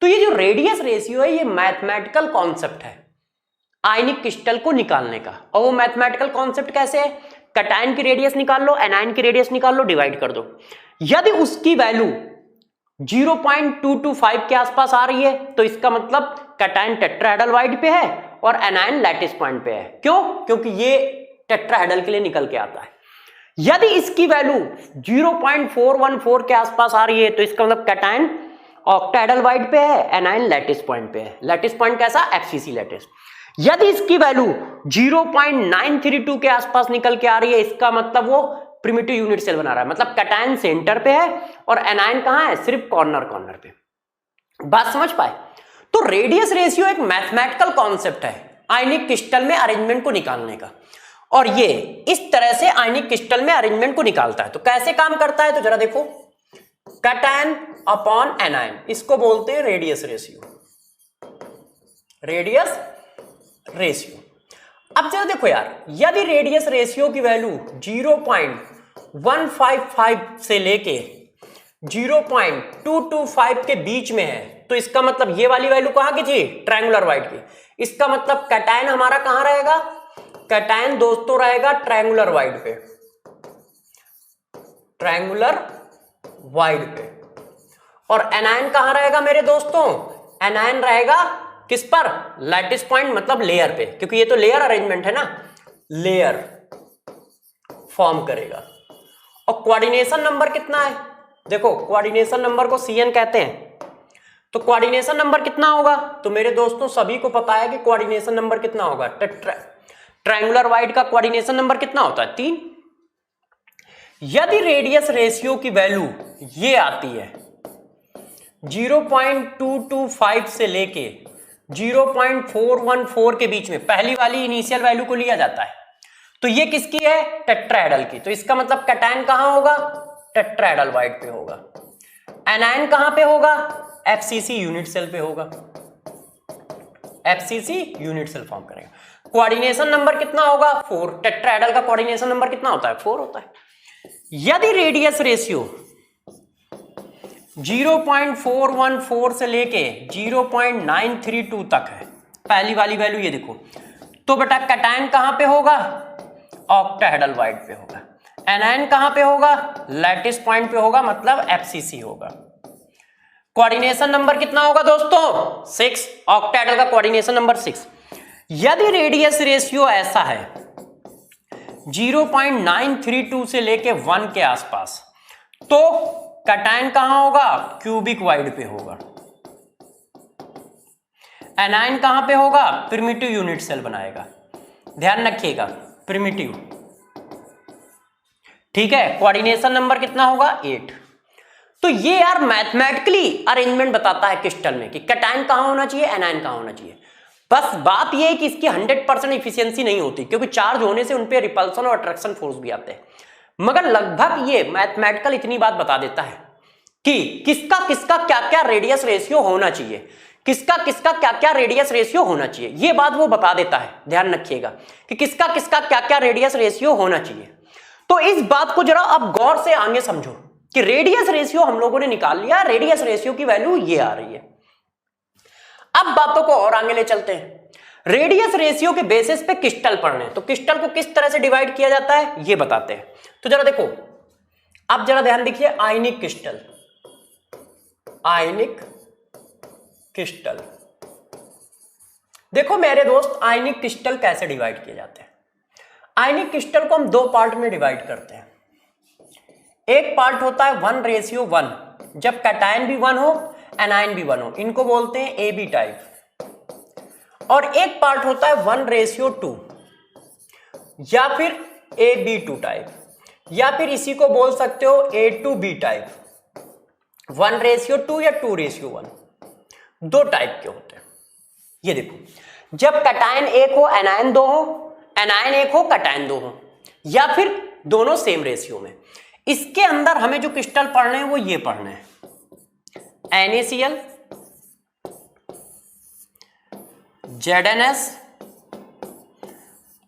तो ये जो रेडियस रेशियो है, ये मैथमेटिकल कॉन्सेप्ट है आयनिक क्रिस्टल को निकालने का। और वो मैथमेटिकल कॉन्सेप्ट कैसे है? कैटायन की रेडियस निकाल लो, एनायन की रेडियस निकाल लो, डिवाइड कर दो। यदि उसकी वैल्यू 0.225 के आसपास आ रही है, तो इसका मतलब कैटायन टेट्राहेड्रल वाइड पे है और एनायन लैटिस पॉइंट पे है। क्यों? क्योंकि ये टेट्राहेड्रल के लिए निकल के आता है। यदि इसकी वैल्यू 0.414 के आसपास आ रही है, तो इसका मतलब कैटायन ऑक्टाहेड्रल वाइड पे है, एनायन लैटिस पॉइंट पे है। लैटिस पॉइंट कैसा? FCC lattice. यदि इसकी वैल्यू 0.932 के आसपास निकल के आ रही है, इसका मतलब वो प्रिमिटिव यूनिट सेल बना रहा है, मतलब कैटायन सेंटर पे है और एनायन कहां है? सिर्फ कॉर्नर कॉर्नर पे। बात समझ पाए? तो रेडियस रेशियो एक मैथमेटिकल कॉन्सेप्ट है आयनिक क्रिस्टल में अरेंजमेंट को निकालने का, और ये इस तरह से आयनिक क्रिस्टल में अरेंजमेंट को निकालता है। तो कैसे काम करता है? तो जरा देखो, कैटायन अपॉन एनायन, इसको बोलते हैं रेडियस रेशियो। Radius ratio. अब जरा देखो यार, यदि रेडियस रेशियो की वैल्यू 0.155 से लेके 0.225 के बीच में है, तो इसका मतलब ये वाली वैल्यू कहां की थी? ट्रायंगुलर वाइड की। इसका मतलब कैटायन हमारा कहां रहेगा? कैटायन दोस्तों रहेगा ट्रायंगुलर वाइड पे, ट्रायंगुलर वाइड पे। और एनायन कहां रहेगा मेरे दोस्तों? एनायन रहेगा किस पर? लैटिस पॉइंट, मतलब लेयर पे, क्योंकि ये तो लेयर अरेंजमेंट है ना, लेयर फॉर्म करेगा। और कोऑर्डिनेशन नंबर कितना है? देखो, कोऑर्डिनेशन नंबर को CN कहते हैं। तो कोऑर्डिनेशन नंबर कितना होगा? तो मेरे दोस्तों सभी को पता है कि कोऑर्डिनेशन नंबर कितना होगा। ट्रायंगुलर वाइड का कोऑर्डिनेशन नंबर कितना होता है? 3। यदि रेडियस रेशियो की वैल्यू ये आती है 0.225 से लेके 0.414 के बीच में, पहली वाली इनिशियल वैल्यू को लिया जाता है, तो ये किसकी है? टेट्राहेड्रल की। तो इसका मतलब कैटायन कहां होगा? टेट्राहेड्रल वाइड पे होगा। एनायन कहां पे होगा? एफसीसी यूनिट सेल पे होगा। एफसीसी यूनिट सेल फॉर्म करेगा। कोऑर्डिनेशन नंबर कितना होगा? 4। टेट्राहेड्रल का कोऑर्डिनेशन नंबर कितना होता है? 4 होता है। यदि रेडियस रेशियो 0.414 से लेके 0.932 तक है, पहली वाली वैल्यू ये देखो, तो बेटा कैटायन कहां पे होगा? ऑक्टाहेड्रल वाइड पे होगा। एनायन कहां पे होगा? लैटिस पॉइंट पे होगा, मतलब एफसीसी होगा। कोऑर्डिनेशन नंबर कितना होगा दोस्तों? 6। ऑक्टाहेड्रल का कोऑर्डिनेशन नंबर 6। यदि रेडियस रेशियो ऐसा है 0.932 से लेके 1 के आसपास, तो कैटायन कहां होगा? क्यूबिक वाइड पे होगा। एनायन कहां पे होगा? प्रिमिटिव यूनिट सेल बनाएगा। ध्यान रखिएगा, प्रिमिटिव। ठीक है, कोऑर्डिनेशन नंबर कितना होगा? 8। तो ये यार मैथमेटिकली अरेंजमेंट बताता है क्रिस्टल में कि कैटायन कहां होना चाहिए, एनायन कहां होना चाहिए। बस बात ये है कि इसकी 100% इफिशियंसी नहीं होती, क्योंकि चार्ज होने से उन पे रिपल्सन और अट्रैक्शन फोर्स भी आते हैं। मगर लगभग ये मैथमेटिकल इतनी बात बता देता है कि किसका किसका क्या क्या रेडियस रेशियो होना चाहिए, किसका किसका क्या क्या रेडियस रेशियो होना चाहिए, ये बात वो बता देता है। ध्यान रखिएगा कि किसका किसका क्या क्या रेडियस रेशियो होना चाहिए। तो इस बात को जरा अब गौर से आगे समझो कि रेडियस रेशियो हम लोगों ने निकाल लिया, रेडियस रेशियो की वैल्यू ये आ रही है। अब बातों को और आगे ले चलते हैं। रेडियस रेशियो के बेसिस पे क्रिस्टल पढ़ने, तो क्रिस्टल को किस तरह से डिवाइड किया जाता है ये बताते हैं। तो जरा देखो, अब जरा ध्यान देखिए, आयनिक क्रिस्टल, आयनिक क्रिस्टल। देखो मेरे दोस्त, आयनिक क्रिस्टल कैसे डिवाइड किए जाते हैं। आयनिक क्रिस्टल को हम 2 पार्ट में डिवाइड करते हैं। एक पार्ट होता है 1:1, जब कैटायन भी 1 हो, एनायन भी 1 हो, इनको बोलते हैं AB टाइप। और एक पार्ट होता है 1:2 या फिर AB2 टाइप। या फिर इसी को बोल सकते हो A to B टाइप, 1:2 या 2:1, दो टाइप के होते हैं। ये देखो, जब कैटायन एक हो एनायन दो हो, एनायन एक हो कैटायन दो हो, या फिर दोनों सेम रेशियो में, इसके अंदर हमें जो क्रिस्टल पढ़ने हैं वो ये पढ़ने हैं, NaCl, ZnS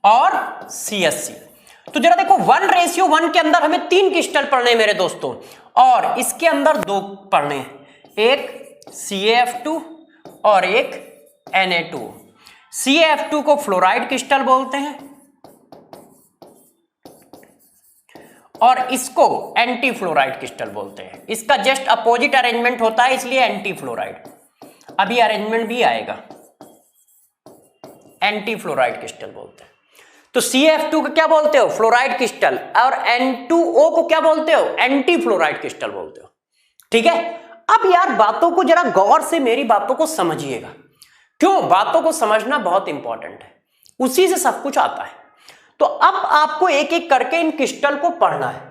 और CHCl। तो जरा देखो 1:1 के अंदर हमें 3 क्रिस्टल पढ़ने हैं मेरे दोस्तों, और इसके अंदर 2 पढ़ने हैं, एक CaF2 और एक Na2। CaF2 को फ्लोराइड क्रिस्टल बोलते हैं और इसको एंटी फ्लोराइड क्रिस्टल बोलते हैं। इसका जस्ट अपोजिट अरेंजमेंट होता है, इसलिए एंटी फ्लोराइड। अभी अरेंजमेंट भी आएगा, एंटी फ्लोराइड क्रिस्टल बोलते हैं। तो CaF2 को क्या बोलते हो? फ्लोराइड क्रिस्टल, और N2O को क्या बोलते हो? एंटी फ्लोराइड क्रिस्टल बोलते हो। ठीक है, अब यार बातों को जरा गौर से मेरी बातों को समझिएगा। क्यों? बातों को समझना बहुत इंपॉर्टेंट है, उसी से सब कुछ आता है। तो अब आपको एक एक करके इन क्रिस्टल को पढ़ना है।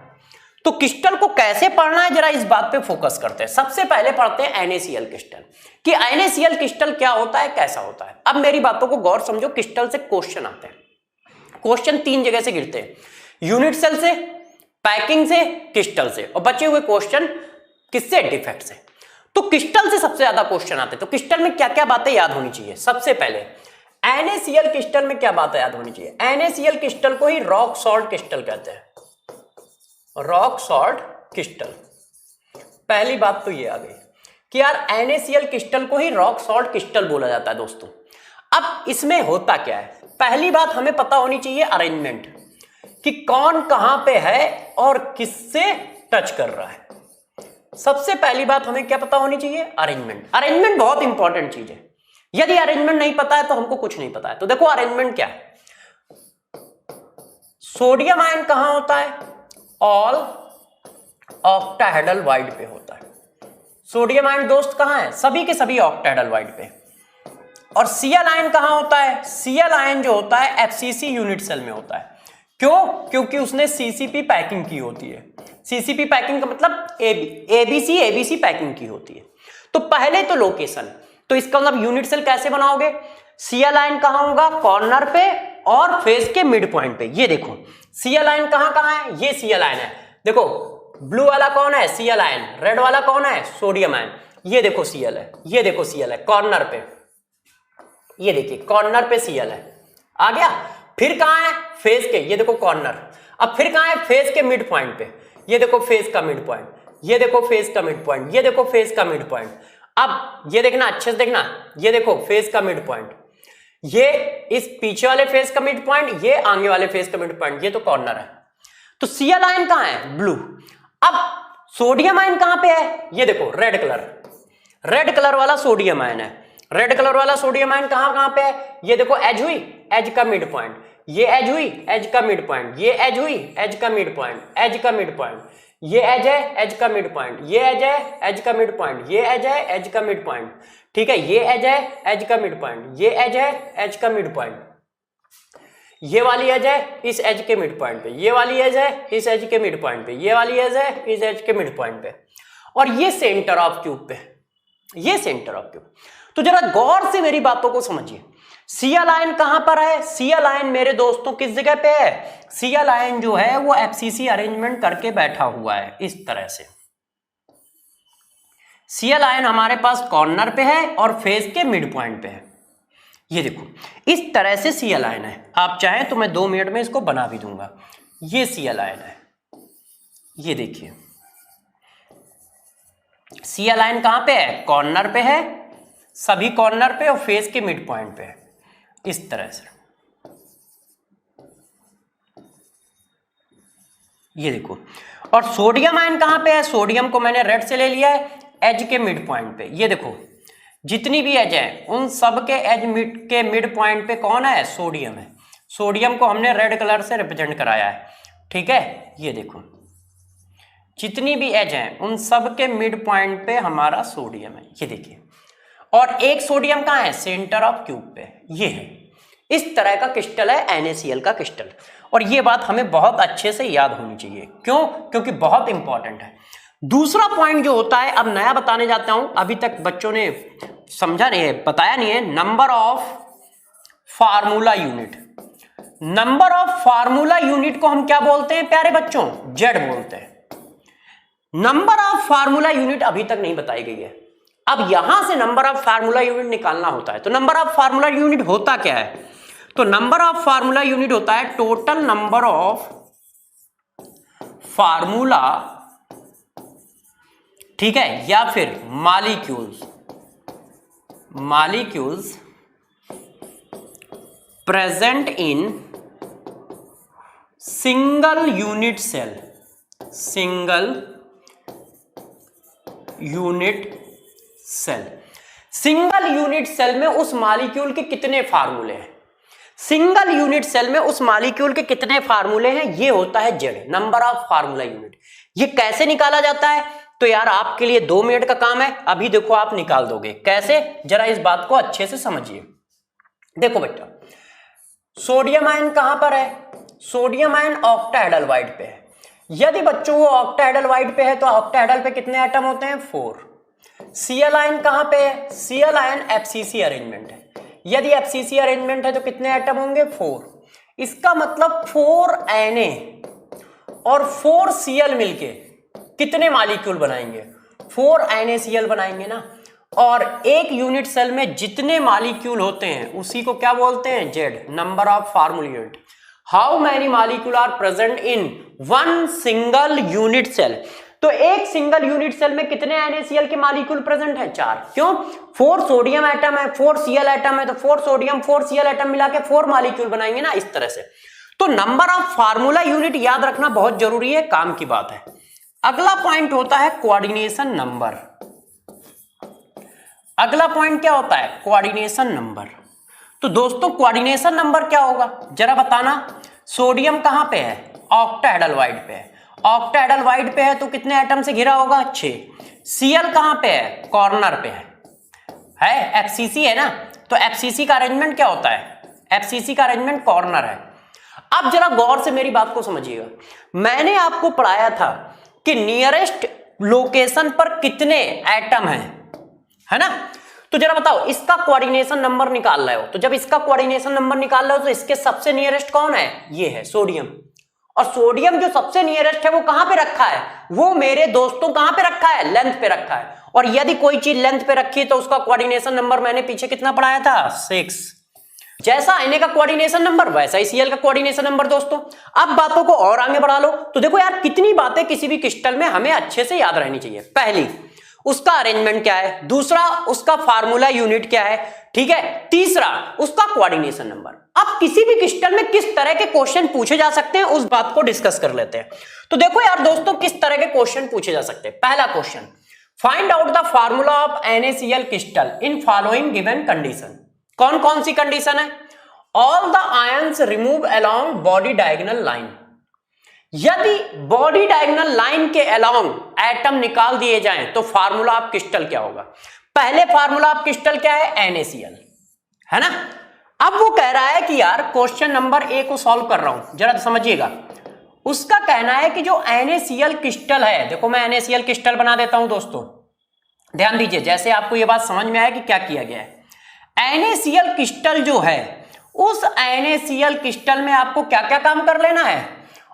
तो क्रिस्टल को कैसे पढ़ना है, जरा इस बात पे फोकस करते हैं। सबसे पहले पढ़ते हैं NaCl क्रिस्टल, कि NaCl क्रिस्टल क्या होता है, कैसा होता है। अब मेरी बातों को गौर समझो, क्रिस्टल से क्वेश्चन आते हैं। क्वेश्चन 3 जगह से गिरते हैं, यूनिट सेल से, पैकिंग से, क्रिस्टल से, और बचे हुए क्वेश्चन किससे? डिफेक्ट से। तो क्रिस्टल से सबसे ज्यादा क्वेश्चन आते हैं। तो क्रिस्टल में क्या क्या बातें याद होनी चाहिए? सबसे पहले NaCl क्रिस्टल में क्या बातें याद होनी चाहिए? NaCl क्रिस्टल को ही रॉक सॉल्ट क्रिस्टल कहते हैं, रॉक सॉल्ट क्रिस्टल। पहली बात तो ये आ गई कि यार NaCl क्रिस्टल को ही रॉक सॉल्ट क्रिस्टल बोला जाता है दोस्तों। अब इसमें होता क्या है? पहली बात हमें पता होनी चाहिए अरेंजमेंट, कि कौन कहां पे है और किससे टच कर रहा है। सबसे पहली बात हमें क्या पता होनी चाहिए? अरेंजमेंट। अरेंजमेंट बहुत इंपॉर्टेंट चीज है। यदि अरेंजमेंट नहीं पता है तो हमको कुछ नहीं पता है। तो देखो अरेंजमेंट क्या है। सोडियम आयन कहां होता है? ऑल ऑक्टाहेड्रल वाइड पे होता है। सोडियम आयन दोस्त कहां है? सभी के सभी ऑक्टाहेड्रल वाइड पे। और Cl आयन कहां होता है? Cl आयन जो होता है FCC यूनिट सेल में होता है। क्यों? क्योंकि उसने CCP पैकिंग की होती है। CCP पैकिंग का मतलब ABC पैकिंग की होती है। तो पहले तो लोकेशन, तो इसका मतलब यूनिट सेल कैसे बनाओगे? Cl आयन कहां होगा? कॉर्नर पे और फेज के मिड पॉइंट पे। ये देखो Cl आयन कहां है? ये Cl आयन है। देखो ब्लू वाला कौन है? Cl ion. रेड वाला कौन है? Sodium ion. ये देखो Cl है, ये देखो Cl है कॉर्नर पे। ये देखिए कॉर्नर पे Cl है, आ गया। फिर कहां है? फेज के, ये देखो कॉर्नर। अब फिर कहां है? फेज के मिड पॉइंट पे। ये देखो फेज का मिड पॉइंट, ये देखो फेज का मिड पॉइंट, ये देखो फेज का मिड पॉइंट। अब ये देखना, अच्छे से देखना, ये देखो फेज का मिड पॉइंट, ये इस पीछे वाले फेज का मिड पॉइंट, ये आगे वाले फेज का मिड पॉइंट, ये तो कॉर्नर है। तो Cl आयन कहां है? ब्लू। अब सोडियम आयन कहां पे है? ये देखो रेड कलर, रेड कलर वाला सोडियम आयन है। रेड कलर वाला सोडियम आयन कहां पे है? ये देखो एज हुई, एज का मिड पॉइंट, ये एज हुई, एज का मिड पॉइंट, ये एज हुई, एज का मिड पॉइंट, एज का मिड पॉइंट, ये एज है, एज का मिड पॉइंट, ये एज है, एज का मिड पॉइंट, ये एज है, एज का मिड पॉइंट। ठीक है, ये एज है, एज का मिड पॉइंट, ये एज है, एज का मिड पॉइंट, ये वाली एज है इस एज के मिड पॉइंट पे, ये वाली एज है इस एज के मिड पॉइंट पे, ये वाली एज है इस एज के मिड पॉइंट पे, और ये सेंटर ऑफ क्यूब पे, ये सेंटर ऑफ क्यूब। तो जरा गौर से मेरी बातों को समझिए। Cl आयन कहां पर है? Cl आयन मेरे दोस्तों किस जगह पे है? Cl आयन जो है वो FCC अरेंजमेंट करके बैठा हुआ है इस तरह से। Cl आयन हमारे पास कॉर्नर पे है और फेज के मिड पॉइंट पे है। ये देखो इस तरह से Cl आयन है। आप चाहें तो मैं 2 मिनट में इसको बना भी दूंगा। ये Cl आयन है, ये देखिए Cl आयन कहां पे है? कॉर्नर पे है, सभी कॉर्नर पे और फेस के मिड पॉइंट पे है इस तरह से। ये देखो, और सोडियम आयन कहां पे है? सोडियम को मैंने रेड से ले लिया है, एज के मिड पॉइंट पे। ये देखो जितनी भी एज है उन सब के एज के मिड पॉइंट पे कौन है? सोडियम है। सोडियम को हमने रेड कलर से रिप्रेजेंट कराया है। ठीक है, ये देखो जितनी भी एज है उन सब के मिड पॉइंट पे हमारा सोडियम है। ये देखिए, और एक सोडियम कहां है? सेंटर ऑफ क्यूब पे, ये है। इस तरह का क्रिस्टल है NaCl का क्रिस्टल। और ये बात हमें बहुत अच्छे से याद होनी चाहिए। क्यों? क्योंकि बहुत इंपॉर्टेंट है। दूसरा पॉइंट जो होता है, अब नया बताने जाता हूं, अभी तक बच्चों ने समझा नहीं है, बताया नहीं है। Number of formula unit. Number of formula unit को हम क्या बोलते हैं प्यारे बच्चों? Z बोलते हैं। नंबर ऑफ फार्मूला यूनिट अभी तक नहीं बताई गई है। अब यहां से नंबर ऑफ फार्मूला यूनिट निकालना होता है। तो नंबर ऑफ फार्मूला यूनिट होता क्या है? तो नंबर ऑफ फार्मूला यूनिट होता है टोटल नंबर ऑफ फार्मूला, ठीक है, या फिर molecules present in single unit cell. Single unit cell में उस मॉलिक्यूल के कितने फार्मूले हैं? सिंगल यूनिट सेल में उस मॉलिक्यूल के कितने फार्मूले हैं? ये होता है Z, number of formula unit. ये कैसे निकाला जाता है? तो यार आपके लिए 2 मिनट का काम है, अभी देखो आप निकाल दोगे। कैसे? जरा इस बात को अच्छे से समझिए। देखो बेटा, सोडियम आयन कहां पर है? सोडियम आयन ऑक्टाहेड्रल पे है। यदि बच्चों वो ऑक्टाहेड्रल पे है तो ऑक्टाहेड्रल पे कितने एटम होते हैं? 4। Cl आयन कहां पे है? Cl आयन FCC अरेंजमेंट है। यदि FCC अरेंजमेंट है तो कितने एटम होंगे? 4। इसका मतलब 4 Na और 4 Cl मिलके कितने मॉलिक्यूल बनाएंगे? 4 NaCl बनाएंगे ना। और एक यूनिट सेल में जितने मॉलिक्यूल होते हैं उसी को क्या बोलते हैं? Z, number of formula unit. How many molecule are present in one single unit cell? तो एक सिंगल यूनिट सेल में कितने NaCl के मॉलिक्यूल प्रेजेंट है? 4। क्यों? 4 सोडियम एटम है, 4 Cl एटम है, तो 4 सोडियम 4 Cl एटम मिला के 4 मॉलिक्यूल बनाएंगे ना, इस तरह से। तो नंबर ऑफ फार्मूला यूनिट याद रखना बहुत जरूरी है, काम की बात है। अगला पॉइंट होता है कोऑर्डिनेशन नंबर। अगला पॉइंट क्या होता है? Coordination number. तो दोस्तों कोऑर्डिनेशन नंबर क्या होगा जरा बताना। सोडियम कहां पे है? ऑक्टाहेड्रल पे है। ऑक्टाहेड्रल पे है तो कितने एटम से घिरा होगा? 6। Cl कहां पे है? कॉर्नर पे है FCC है ना। तो FCC का अरेंजमेंट क्या होता है? FCC का अरेंजमेंट कॉर्नर है। अब जरा गौर से मेरी बात को समझिएगा। मैंने आपको पढ़ाया था कि नियरेस्ट लोकेशन पर कितने एटम हैं, है ना। तो जरा बताओ, इसका कोऑर्डिनेशन नंबर निकाल रहे हो, तो जब इसका कोऑर्डिनेशन नंबर निकाल रहे हो तो इसके सबसे नियरेस्ट कौन है? ये है सोडियम। और सोडियम जो सबसे नियरेस्ट है वो कहां पे रखा है? वो मेरे दोस्तों कहां पे रखा है? लेंथ पे रखा है। और यदि कोई चीज लेंथ पे रखी है तो उसका कोऑर्डिनेशन नंबर मैंने पीछे कितना पढ़ाया था? 6। जैसा Na का कोऑर्डिनेशन नंबर वैसा ही Cl का कोऑर्डिनेशन नंबर। दोस्तों अब बातों को और आगे बढ़ा लो। तो देखो यार, कितनी बातें किसी भी क्रिस्टल में हमें अच्छे से याद रहनी चाहिए। पहली, उसका अरेंजमेंट क्या है। दूसरा, उसका फार्मूला यूनिट क्या है, ठीक है। तीसरा, उसका कोऑर्डिनेशन नंबर। अब किसी भी क्रिस्टल में किस तरह के क्वेश्चन पूछे जा सकते हैं उस बात को डिस्कस कर लेते हैं। तो देखो यार दोस्तों, किस तरह के क्वेश्चन पूछे जा सकते हैं। पहला question, find out the formula of NaCl crystal in following given condition. कौन कौन सी कंडीशन है? All the ions remove along body diagonal line. यदि बॉडी डायगोनल लाइन के अलोंग एटम निकाल दिए जाएं तो फार्मूला ऑफ क्रिस्टल क्या होगा? पहले फार्मूला ऑफ क्रिस्टल क्या है? NaCl, है ना। अब वो कह रहा है कि यार क्वेश्चन नंबर A को सॉल्व कर रहा हूं, जरा समझिएगा। उसका कहना है कि जो NaCl क्रिस्टल है, देखो मैं NaCl क्रिस्टल बना देता हूं दोस्तों, ध्यान दीजिए, जैसे आपको यह बात समझ में आया कि क्या किया गया है। NaCl क्रिस्टल जो है, उस NaCl क्रिस्टल में आपको क्या क्या काम कर लेना है?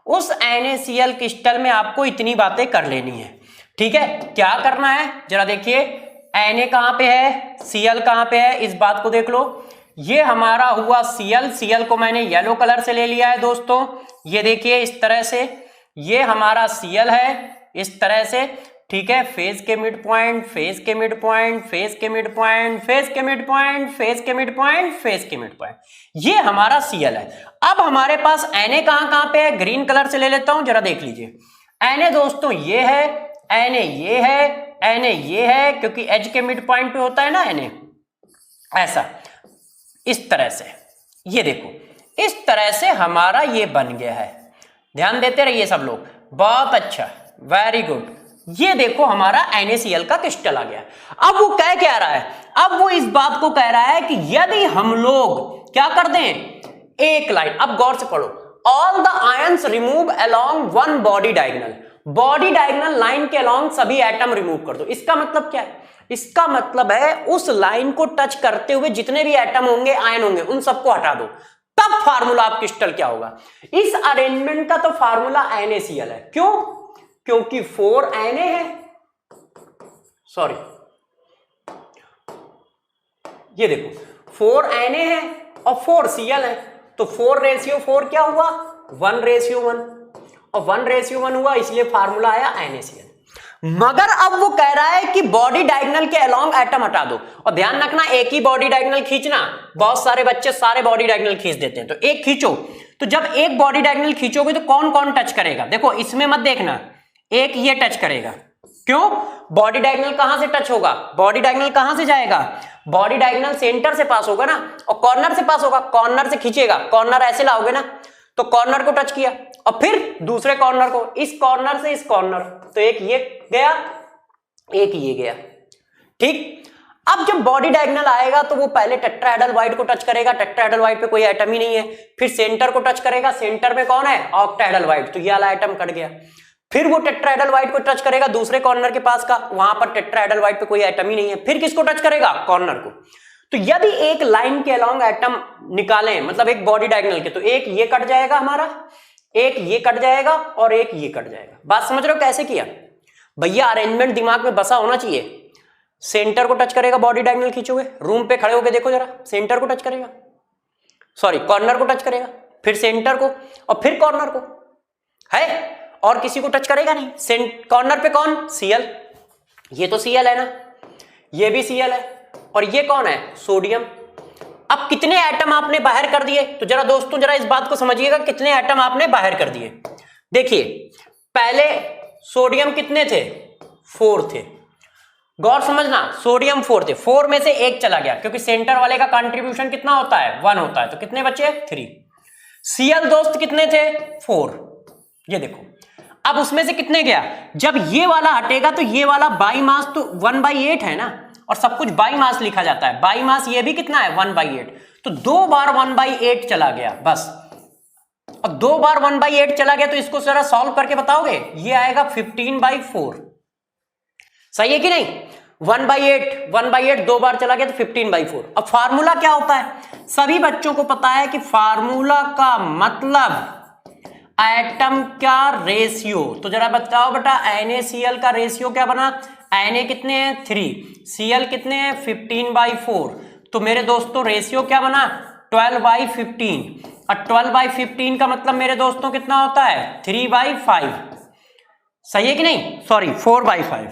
उस NaCl क्रिस्टल में आपको इतनी बातें कर लेनी है, ठीक है। क्या करना है जरा देखिए, Na कहां पे है, Cl कहां पे है, इस बात को देख लो। ये हमारा हुआ Cl को मैंने येलो कलर से ले लिया है दोस्तों, ये देखिए इस तरह से। ये हमारा Cl है इस तरह से, ठीक है। फेज के मिड पॉइंट, फेज के मिड पॉइंट, फेज के मिड पॉइंट, फेज के मिड पॉइंट, फेज के मिड पॉइंट, फेज के मिड पॉइंट, ये हमारा Cl है। अब हमारे पास Na कहां पे है? ग्रीन कलर से ले लेता हूं, जरा देख लीजिए। Na दोस्तों ये है, Na ये है, Na ये है, क्योंकि एज के मिड पॉइंट पे होता है ना Na, ऐसा इस तरह से। ये देखो इस तरह से हमारा ये बन गया है। ध्यान देते रहिए सब लोग, बहुत अच्छा, वेरी गुड। ये देखो हमारा NaCl का क्रिस्टल आ गया। अब वो कह क्या रहा है? अब वो इस बात को कह रहा है कि यदि हम लोग क्या कर दें, एक लाइन। अब गौर से पढ़ो, all the ions remove along one body diagonal, body diagonal line के अलोंग सभी एटम रिमूव कर दो। इसका मतलब क्या है, इसका मतलब है उस लाइन को टच करते हुए जितने भी एटम होंगे, आयन होंगे, उन सबको हटा दो। तब फार्मूला ऑफ क्रिस्टल क्या होगा। इस अरेंजमेंट का तो फार्मूला NaCl है। क्यों, क्योंकि 4 Na है, सॉरी ये देखो 4 Na है और 4 Cl है, तो 4:4 क्या हुआ, 1:1 और 1:1 हुआ, इसलिए फार्मूला आया NaCl। मगर अब वो कह रहा है कि बॉडी डायगोनल के अलोंग एटम हटा दो। और ध्यान रखना, एक ही बॉडी डायगोनल खींचना, बहुत सारे बच्चे सारे बॉडी डायगोनल खींच देते हैं, तो एक खींचो। तो जब एक बॉडी डायगोनल खींचोगे तो कौन कौन टच करेगा, देखो इसमें मत देखना, एक ये टच करेगा। क्यों, बॉडी डायगोनल कहां से टच होगा, बॉडी डायगोनल कहां से जाएगा, बॉडी डायगोनल सेंटर से पास होगा ना, और कॉर्नर से पास होगा, कॉर्नर से खींचेगा, कॉर्नर ऐसे लाओगे ना, तो कॉर्नर को टच किया और फिर दूसरे कॉर्नर को, इस कॉर्नर से इस कॉर्नर, तो एक ये गया, एक ये गया। ठीक, अब जब बॉडी डायगोनल आएगा तो वो पहले टेट्राहेड्रल को टच करेगा, टेट्राहेड्रल पे कोई एटम ही नहीं है, फिर सेंटर को टच करेगा, सेंटर में कौन है, ऑक्टाहेड्रल, तो ये वाला एटम कट गया। फिर वो टेट्राहेड्रल को टच करेगा दूसरे कॉर्नर के पास का, वहां पर टेट्राहेड्रल पे कोई एटम ही नहीं है, फिर किसको टच करेगा, कॉर्नर को। तो यदि एक लाइन के अलोंग एटम निकालें, मतलब एक बॉडी डायगोनल के, तो एक ये कट जाएगा हमारा, एक ये कट जाएगा और एक ये कट जाएगा। बात समझ रहे हो कैसे किया भैया, अरेंजमेंट दिमाग में बसा होना चाहिए। सेंटर को टच करेगा, बॉडी डायगोनल खींचोगे, रूम पे खड़े होके देखो जरा, सेंटर को टच करेगा, सॉरी कॉर्नर को टच करेगा, फिर सेंटर को और फिर कॉर्नर को, है और किसी को टच करेगा नहीं। कॉर्नर पे कौन, Cl, ये तो Cl है ना, ये भी Cl है, और ये कौन है, सोडियम। अब कितने एटम आपने बाहर कर दिए, तो जरा दोस्तों जरा इस बात को समझिएगा, कितने एटम आपने बाहर कर दिए। देखिए पहले सोडियम कितने थे, 4 थे, गौर समझना, सोडियम 4 थे, 4 में से एक चला गया, क्योंकि सेंटर वाले का कंट्रीब्यूशन कितना होता है, 1 होता है, तो कितने बचे, 3। Cl दोस्त कितने थे, 4, ये देखो। अब उसमें से कितने गया, जब ये वाला हटेगा तो ये वाला बाई मास तो 1/8 है ना, और सब कुछ बाई मास लिखा जाता है, बाई मास ये भी कितना है, 1/8, तो 2 बार 1/8 चला गया बस। और 2 बार 1/8 चला गया, तो इसको जरा सॉल्व करके बताओगे, ये आएगा 15/4, सही है कि नहीं। 1/8 2 बार चला गया तो 15/4। अब फार्मूला क्या होता है, सभी बच्चों को पता है कि फार्मूला का मतलब एटम का रेशियो। तो जरा बताओ बेटा, NaCl का रेशियो क्या बना, Na कितने हैं, 3, Cl कितने हैं, 15/4, तो मेरे दोस्तों रेशियो क्या बना, 12/15, और 12/15 का मतलब मेरे दोस्तों कितना होता है, 3/5, सही है कि नहीं, सॉरी 4/5,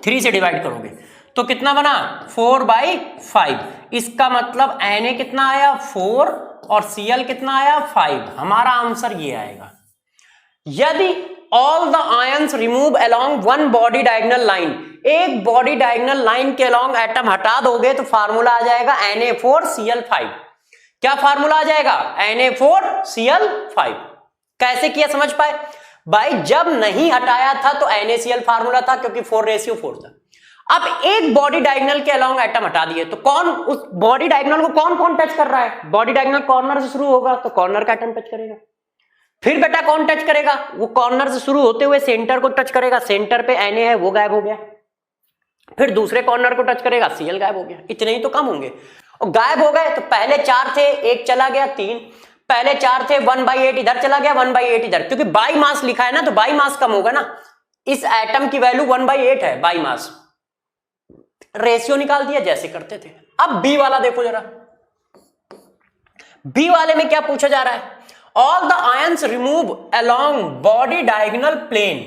3 से डिवाइड करोगे तो कितना बना, 4/5। इसका मतलब Na कितना आया, 4, और Cl कितना आया, 5। हमारा आंसर ये आएगा। यदि all the ions remove along one body diagonal line, एक बॉडी डायगोनल लाइन के अलोंग एटम हटा दोगे तो फार्मूला आ जाएगा Na4Cl5। क्या फार्मूला आ जाएगा, Na4Cl5। कैसे किया समझ पाए भाई, जब नहीं हटाया था तो NaCl फार्मूला था, क्योंकि 4:4 था। अब एक बॉडी डायगोनल के अलोंग एटम हटा दिए, तो कौन उस बॉडी डायगोनल को कौन कौन टच कर रहा है, बॉडी डायगोनल कॉर्नर से शुरू होगा तो कॉर्नर का एटम टच करेगा, फिर बेटा कौन टच करेगा, वो कॉर्नर से शुरू होते हुए सेंटर को टच करेगा, सेंटर पे Na है वो गायब हो गया, फिर दूसरे कॉर्नर को टच करेगा, Cl गायब हो गया। इतने ही तो कम होंगे, और गायब हो गए तो पहले 4 थे, एक चला गया, 3, पहले 4 थे, 1/8 इधर चला गया, 1/8 इधर, क्योंकि बाई मास लिखा है ना, तो बाई मास कम होगा ना, इस एटम की वैल्यू 1/8 है बाई मास, रेशियो निकाल दिया जैसे करते थे। अब बी वाला देखो जरा, बी वाले में क्या पूछा जा रहा है, all the ions remove along body diagonal plane.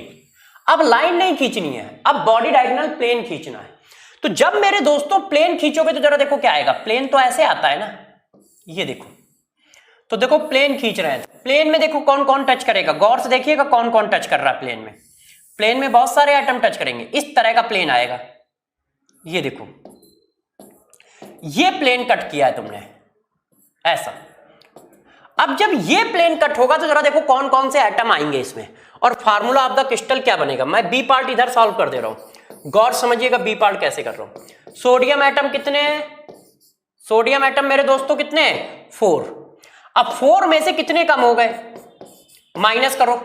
अब लाइन नहीं खींचनी है, अब बॉडी डायगोनल प्लेन खींचना है। तो जब मेरे दोस्तों प्लेन खींचोगे तो जरा देखो क्या आएगा, प्लेन तो ऐसे आता है ना, ये देखो, तो देखो प्लेन खींच रहे हैं, प्लेन में देखो कौन कौन टच करेगा, गौर से देखिएगा कौन कौन टच कर रहा है प्लेन में। प्लेन में बहुत सारे एटम टच करेंगे, इस तरह का प्लेन आएगा, ये देखो, ये प्लेन कट किया है तुमने ऐसा। अब जब ये प्लेन कट होगा तो जरा देखो कौन कौन से एटम आएंगे इसमें, और फार्मूला ऑफ द क्रिस्टल क्या बनेगा। मैं बी पार्ट इधर सॉल्व कर दे रहा हूं, गौर समझिएगा बी पार्ट कैसे कर रहा हूं। सोडियम एटम कितने हैं, सोडियम एटम मेरे दोस्तों कितने हैं 4। अब 4 में से कितने कम हो गए, माइनस करो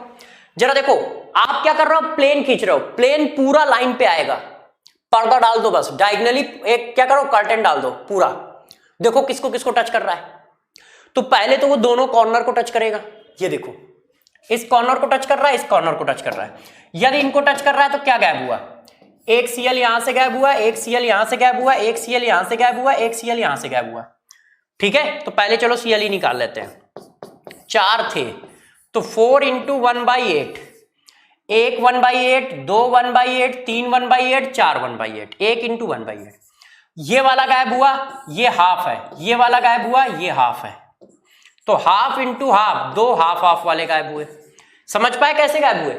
जरा। देखो आप क्या कर रहे हो, प्लेन खींच रहे हो, प्लेन पूरा लाइन पे आएगा, पर्दा डाल दो बस, डायगनली एक क्या करो कर्टेन डाल दो पूरा। देखो किसको किसको टच कर रहा है, तो पहले तो वो दोनों कॉर्नर को टच करेगा। ये देखो इस कॉर्नर को टच कर रहा है, इस कॉर्नर को टच कर रहा है। यदि इनको टच कर रहा है तो क्या गैप हुआ, एक Cl यहां से गैप हुआ, एक Cl यहां से गैप हुआ, एक Cl यहां से गैप हुआ, एक Cl यहां से गैप हुआ। ठीक है, तो पहले चलो Cl ही निकाल लेते हैं। 4 थे तो 4 इंटू 1/8, एक 1/8, 2 1/8, 3 1/8, 4 1/8, 1 इंटू 1/8। ये वाला गायब हुआ, ये हाफ है, ये वाला गायब हुआ, ये हाफ है, तो half into half, 2 half half वाले गायब हुए। समझ पाए कैसे गायब हुए?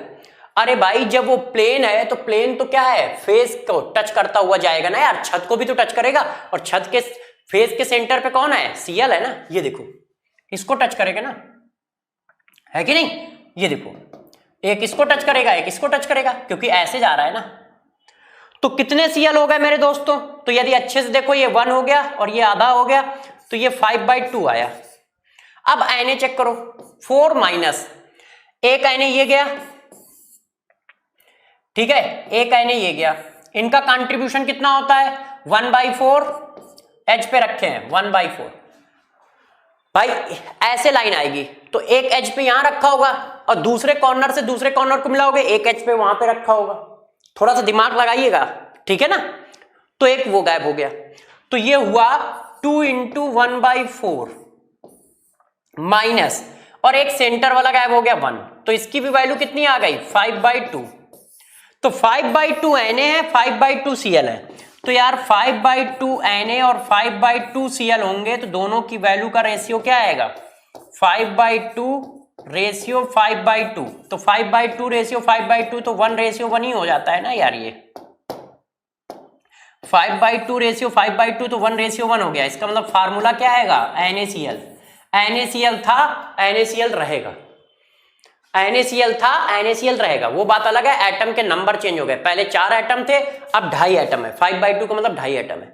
अरे भाई जब वो प्लेन है तो प्लेन तो क्या है, फेस को टच करता हुआ जाएगा ना यार, छत को भी तो टच करेगा, और छत के फेस के सेंटर पे कौन है, Cl है ना। ये देखो इसको टच करेगा ना, है कि नहीं? ये देखो एक इसको टच करेगा, एक इसको टच करेगा, क्योंकि ऐसे जा रहा है ना। तो कितने Cl हो गए मेरे दोस्तों, तो यदि अच्छे से देखो ये 1 हो गया और ये आधा हो गया, तो ये 5/2 आया। अब Na चेक करो, 4 माइनस एक Na ये गया, ठीक है, एक Na ये गया, इनका कंट्रीब्यूशन कितना होता है 1/4, H पे रखे हैं 1/4। भाई ऐसे लाइन आएगी तो एक H पे यहां रखा होगा और दूसरे कॉर्नर से दूसरे कॉर्नर को मिलाओगे, एक H पे वहां पे रखा होगा। थोड़ा सा दिमाग लगाइएगा, ठीक है ना। तो एक वो गायब हो गया, तो ये हुआ 2 इंटू 1/4 माइनस, और एक सेंटर वाला गायब हो गया 1, तो इसकी भी वैल्यू कितनी आ गई 5/2। तो 5/2 Na है, 5/2 Cl है, तो यार 5/2 Na और 5/2 Cl होंगे तो दोनों की वैल्यू का रेशियो क्या आएगा 5/2 रेशियो 5/2। तो 5/2 रेशियो 5/2 तो 1:1 ही हो जाता है ना यार। ये 5/2 रेशियो 5/2 तो 1:1 हो गया। इसका मतलब फार्मूला क्या आएगा NaCl। NaCl था, NaCl रहेगा, NaCl था, NaCl रहेगा। वो बात अलग है, एटम के नंबर चेंज हो गए, पहले 4 एटम थे अब 2.5 एटम है। 5/2 का मतलब 2.5 एटम है।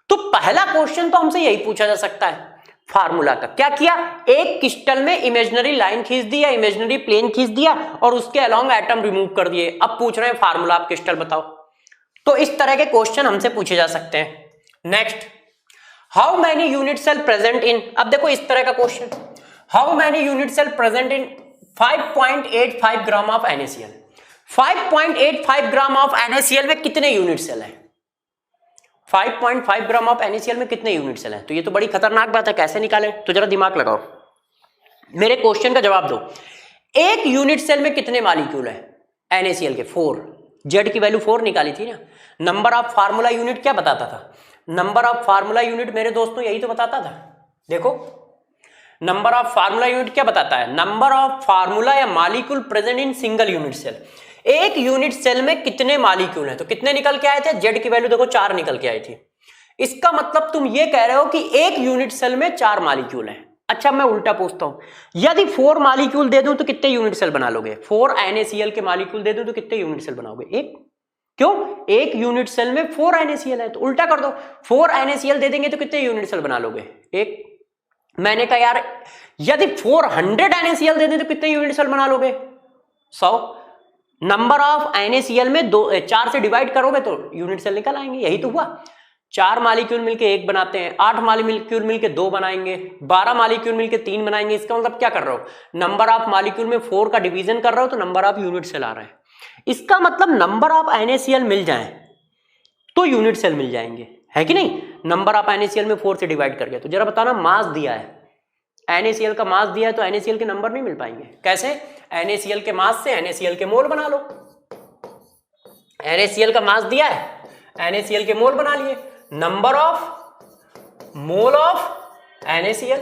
तो पहला क्वेश्चन तो हमसे यही पूछा जा सकता है फार्मूला का। क्या किया, एक क्रिस्टल में इमेजिनरी लाइन खींच दी या इमेजिनरी प्लेन खींच दिया और उसके अलोंग एटम रिमूव कर दिए। अब पूछ रहे हैं फार्मूला आप क्रिस्टल बताओ। तो इस तरह के क्वेश्चन हमसे पूछे जा सकते हैं। Next, how many unit cell present in, अब देखो इस तरह का question, how many unit cell present in 5.85 gram of NaCl। 5.85 gram of NaCl में कितने यूनिट सेल है, 5.5 ग्राम ऑफ NaCl में कितने यूनिट सेल है? तो ये तो बड़ी खतरनाक बात है, कैसे निकालें? तो जरा दिमाग लगाओ, मेरे क्वेश्चन का जवाब दो। एक यूनिट सेल में कितने मॉलिक्यूल है NaCl के? 4। Z की वैल्यू 4 निकाली थी ना। नंबर ऑफ फार्मूला यूनिट क्या बताता था, नंबर ऑफ फार्मूला यूनिट मेरे दोस्तों यही तो बताता था। देखो नंबर ऑफ फार्मूला यूनिट क्या बताता है, नंबर ऑफ फार्मूला या molecule present in single unit cell. एक यूनिट सेल में कितने मॉलिक्यूल हैं, तो कितने निकल के आए थे, Z की वैल्यू देखो 4 निकल के आई थी। इसका मतलब तुम ये कह रहे हो कि एक यूनिट सेल में 4 मॉलिक्यूल हैं। अच्छा मैं उल्टा पूछता हूं, यदि 4 मॉलिक्यूल दे दूं तो कितने यूनिट सेल बना लोगे? 4 NaCl के मॉलिक्यूल दे दूं तो कितने यूनिट सेल बनाओगे? एक। क्यों, एक यूनिट सेल में 4 NaCl है, तो उल्टा कर दो, 4 NaCl दे देंगे तो कितने यूनिट सेल बना लोगे? एक। मैंने कहा यार यदि 400 NaCl दे दें तो कितने यूनिट सेल बना लोगे? 100। नंबर ऑफ NaCl में 4 से डिवाइड करोगे तो यूनिट सेल निकल आएंगे। यही तो हुआ, 4 मॉलिक्यूल मिलके 1 बनाते हैं, 8 मॉलिक्यूल मिलके 2 बनाएंगे, 12 मॉलिक्यूल मिलके 3 बनाएंगे। इसका मतलब क्या कर रहे हो, नंबर ऑफ मॉलिक्यूल में 4 का डिवीजन कर रहे हो तो नंबर ऑफ यूनिट सेल आ रहा है। इसका मतलब नंबर ऑफ NaCl मिल जाए तो यूनिट सेल मिल जाएंगे, है कि नहीं? नंबर ऑफ NaCl में 4 से डिवाइड कर गया। तो जरा बताना, मास दिया है, NaCl का मास दिया है तो NaCl के नंबर नहीं मिल पाएंगे। कैसे? NaCl के मास से NaCl के मोल बना लो। NaCl का मास दिया है, NaCl के मोल बना लिए। Number of mole of NaCl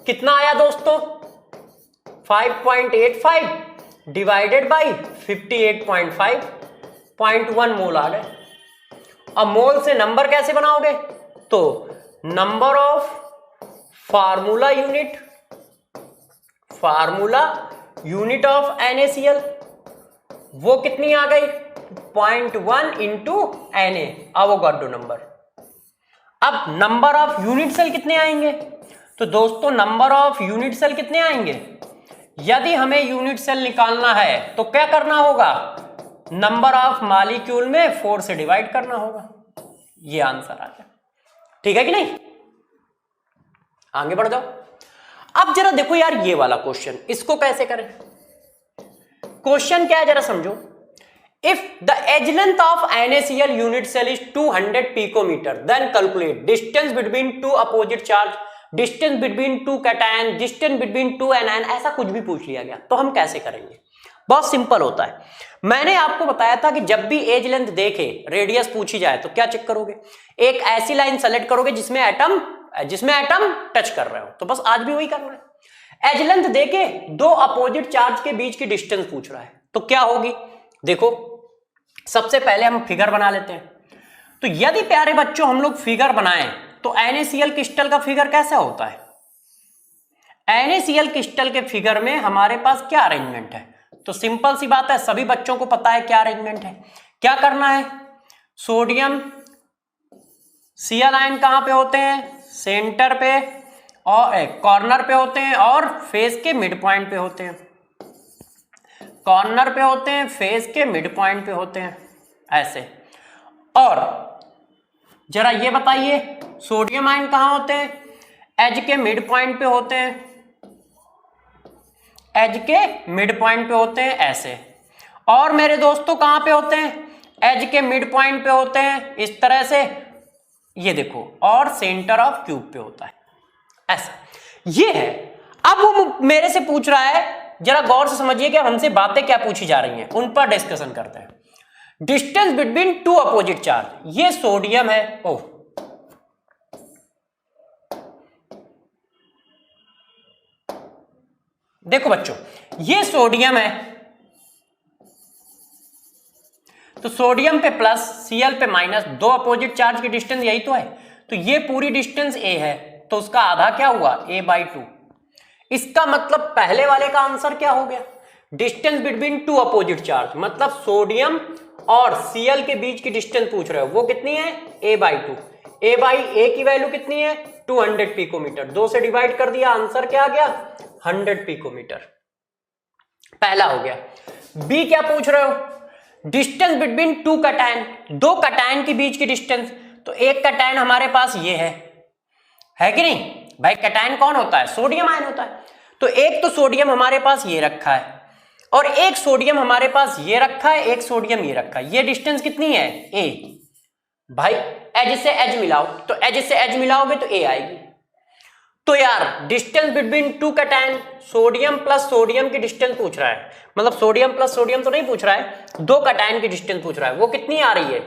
कितना आया दोस्तों, 5.85 डिवाइडेड बाई 58.5, 0.1 मोल आ गए। अब मोल से नंबर कैसे बनाओगे, तो number of formula unit of NaCl वो कितनी आ गई 0.1 इंटू Na, एवोगाड्रो नंबर। अब नंबर ऑफ यूनिट सेल कितने आएंगे? तो दोस्तों नंबर ऑफ यूनिट सेल कितने आएंगे? यदि हमें यूनिट सेल निकालना है तो क्या करना होगा? नंबर ऑफ मॉलिक्यूल में 4 से डिवाइड करना होगा। ये आंसर आ गया। ठीक है कि नहीं? आगे बढ़ जाओ। अब जरा देखो यार ये वाला क्वेश्चन, इसको कैसे करें? क्वेश्चन क्या है जरा समझो। If the edge length of NaCl unit cell is 200 picometer, then calculate distance between two opposite charge, distance between two cation, distance between two anion. ऐसा कुछ भी पूछ लिया गया तो हम कैसे करेंगे? बहुत सिंपल होता है। मैंने आपको बताया था कि जब भी एज लेंथ देखे, रेडियस पूछी जाए तो क्या चेक करोगे? एक ऐसी लाइन सेलेक्ट करोगे जिसमें एटम टच कर रहे हो। तो बस आज भी वही करना है। एज लेंथ देके दो अपोजिट चार्ज के बीच की डिस्टेंस पूछ रहा है तो क्या होगी? देखो सबसे पहले हम फिगर बना लेते हैं। तो यदि प्यारे बच्चों हम लोग फिगर बनाएं तो NaCl क्रिस्टल का फिगर कैसा होता है? NaCl क्रिस्टल के फिगर में हमारे पास क्या अरेंजमेंट है? तो सिंपल सी बात है, सभी बच्चों को पता है क्या अरेंजमेंट है। क्या करना है? सोडियम Cl आयन कहां पे होते हैं? सेंटर पे और कॉर्नर पे होते हैं और फेज के मिड पॉइंट पे होते हैं। कॉर्नर पे होते हैं, फेज के मिड पॉइंट पे होते हैं ऐसे। और जरा ये बताइए सोडियम आयन कहां होते हैं? एज के मिड पॉइंट पे होते हैं, एज के मिड पॉइंट पे होते हैं ऐसे। और मेरे दोस्तों कहां पे होते हैं? एज के मिड पॉइंट पे होते हैं इस तरह से, ये देखो। और सेंटर ऑफ क्यूब पे होता है ऐसा। ये है। अब वो मेरे से पूछ रहा है, जरा गौर से समझिए कि हमसे बातें क्या पूछी जा रही हैं, उन पर डिस्कशन करते हैं। Distance between two opposite charge, ये सोडियम है। ओह देखो बच्चों, ये सोडियम है तो सोडियम पे प्लस, Cl पे माइनस, दो अपोजिट चार्ज की डिस्टेंस यही तो है। तो ये पूरी डिस्टेंस a है तो उसका आधा क्या हुआ? a/2। इसका मतलब पहले वाले का आंसर क्या हो गया? Distance between two opposite charge, मतलब सोडियम और Cl के बीच की डिस्टेंस पूछ रहे हो, वो कितनी है? a/2। a की वैल्यू कितनी है? 200 पिकोमीटर। 2 से डिवाइड कर दिया, आंसर क्या आ गया? 100 पिकोमीटर। पहला हो गया। बी क्या पूछ रहे हो? डिस्टेंस बिटवीन टू कैटायन, दो कैटायन के बीच की डिस्टेंस। तो एक कैटायन हमारे पास ये है कि नहीं भाई? कैटायन कौन होता है? सोडियम आयन होता है। तो एक तो सोडियम हमारे पास ये रखा है और एक सोडियम हमारे पास ये रखा है, एक सोडियम ये रखा है। ये डिस्टेंस कितनी है? a। भाई एज से एज मिलाओ, तो एज से एज मिलाओगे तो a आएगी। तो यार distance between two cation, sodium plus sodium की डिस्टेंस पूछ रहा है, मतलब सोडियम प्लस सोडियम तो नहीं पूछ रहा है, दो कैटायन की डिस्टेंस पूछ रहा है। वो कितनी आ रही है?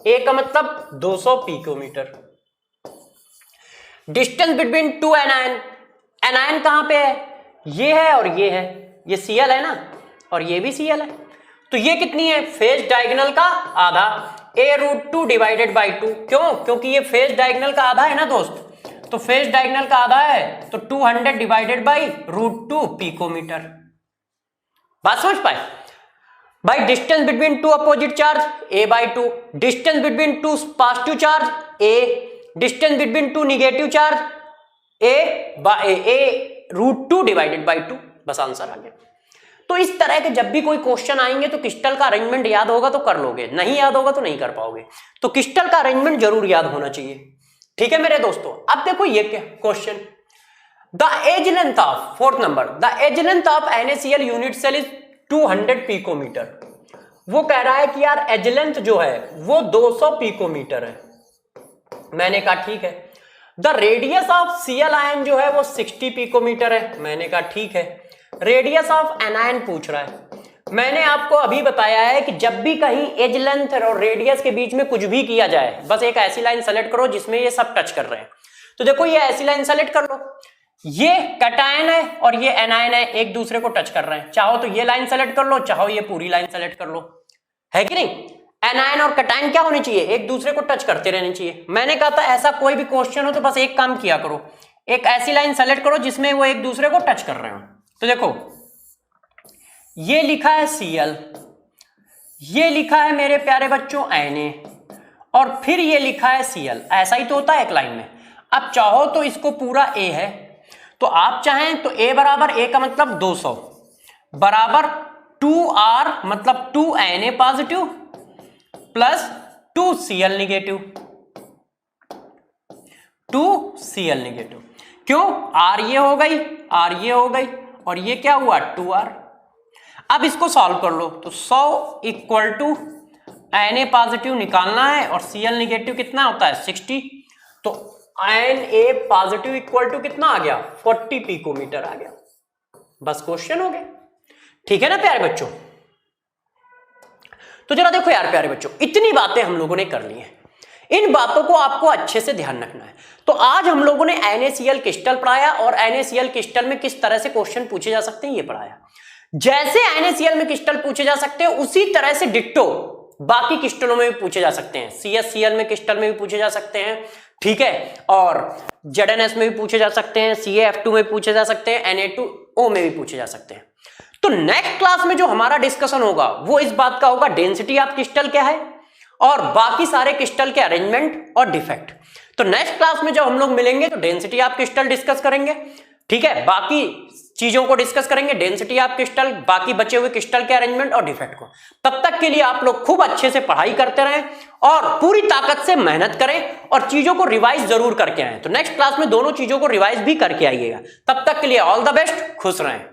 a का मतलब 200 picometer. Distance between two anion, anion कहां पे है? ये है और ये है, ये Cl है ना, और ये भी Cl है। तो ये कितनी है? फेज डायगोनल का आधा, a√2 डिवाइडेड बाई 2। क्यों? क्योंकि ये फेज डायगोनल का आधा है ना दोस्त। तो फेज डायगोनल का आधा है तो 200 डिवाइडेड बाई √2 पिकोमीटर। बात समझ पाए भाई? Distance between two opposite charge a/2, distance between to positive charge a, distance between to negative charge a√2 divided by 2। बस आंसर आ गया। तो इस तरह के जब भी कोई क्वेश्चन आएंगे तो क्रिस्टल का अरेंजमेंट याद होगा तो कर लोगे, नहीं याद होगा तो नहीं कर पाओगे। तो क्रिस्टल का अरेंजमेंट जरूर याद होना चाहिए। ठीक है मेरे दोस्तों। अब देखो ये क्या question, the edge length of, fourth number, the edge length of NaCl unit cell is 200 picometer. वो कह रहा है कि यार एज लेंथ जो है वो 200 पिकोमीटर है। मैंने कहा ठीक है। The radius of Cl ion जो है वो 60 पिकोमीटर है। मैंने कहा ठीक है। रेडियस ऑफ एनायन पूछ रहा है। मैंने आपको अभी बताया है कि जब भी कहीं एज लेंथ और रेडियस के बीच में कुछ भी किया जाए, बस एक ऐसी लाइन सेलेक्ट करो जिसमें ये सब टच कर रहे हैं। तो देखो ये ऐसी लाइन सेलेक्ट कर लो, ये कैटायन है और ये एनायन है, एक दूसरे को टच कर रहे हैं। चाहो तो ये लाइन सेलेक्ट कर लो, चाहो ये पूरी लाइन सेलेक्ट कर लो, है कि नहीं? एनायन और कैटायन क्या होने चाहिए? एक दूसरे को टच करते रहने चाहिए। मैंने कहा था ऐसा कोई भी क्वेश्चन हो तो बस एक काम किया करो, एक ऐसी लाइन सेलेक्ट करो जिसमें वो एक दूसरे को टच कर रहे हो। तो देखो ये लिखा है Cl, ये लिखा है मेरे प्यारे बच्चों Na, और फिर ये लिखा है Cl, ऐसा ही तो होता है एक लाइन में। अब चाहो तो इसको पूरा A है, तो आप चाहें तो A बराबर A का मतलब 200 बराबर 2R मतलब 2Na positive plus 2Cl negative, 2Cl negative. क्यों? R ये हो गई, R ये हो गई, और ये क्या हुआ 2R। अब इसको सॉल्व कर लो, तो 100 इक्वल टू Na पॉजिटिव निकालना है और Cl निगेटिव कितना होता है 60, तो Na पॉजिटिव इक्वल टू कितना आ गया 40 पिकोमीटर आ गया। बस क्वेश्चन हो गया। ठीक है ना प्यारे बच्चों? तो जरा देखो यार प्यारे बच्चों, इतनी बातें हम लोगों ने कर ली हैं, इन बातों को आपको अच्छे से ध्यान रखना है। तो आज हम लोगों ने NaCl क्रिस्टल पढ़ाया और NaCl क्रिस्टल में किस तरह से क्वेश्चन पूछे जा सकते हैं ये पढ़ाया। जैसे NaCl में क्रिस्टल पूछे जा सकते हैं उसी तरह से डिट्टो बाकी क्रिस्टलों में भी पूछे जा सकते हैं। CsCl में क्रिस्टल में भी पूछे जा सकते हैं, ठीक है, और ZnS में भी पूछे जा सकते हैं, CaF2 में पूछे जा सकते हैं, Na2O में भी पूछे जा सकते हैं। तो नेक्स्ट क्लास में जो हमारा डिस्कशन होगा वो इस बात का होगा डेंसिटी ऑफ क्रिस्टल क्या है और बाकी सारे क्रिस्टल के अरेंजमेंट और डिफेक्ट। तो नेक्स्ट क्लास में जब हम लोग मिलेंगे तो डेंसिटी ऑफ क्रिस्टल डिस्कस करेंगे, ठीक है, बाकी चीजों को डिस्कस करेंगे, डेंसिटी ऑफ क्रिस्टल, बाकी बचे हुए क्रिस्टल के अरेंजमेंट और डिफेक्ट को। तब तक के लिए आप लोग खूब अच्छे से पढ़ाई करते रहें और पूरी ताकत से मेहनत करें और चीजों को रिवाइज जरूर करके आएं। तो नेक्स्ट क्लास में दोनों चीजों को रिवाइज भी करके आइएगा। तब तक के लिए ऑल द बेस्ट, खुश रहें।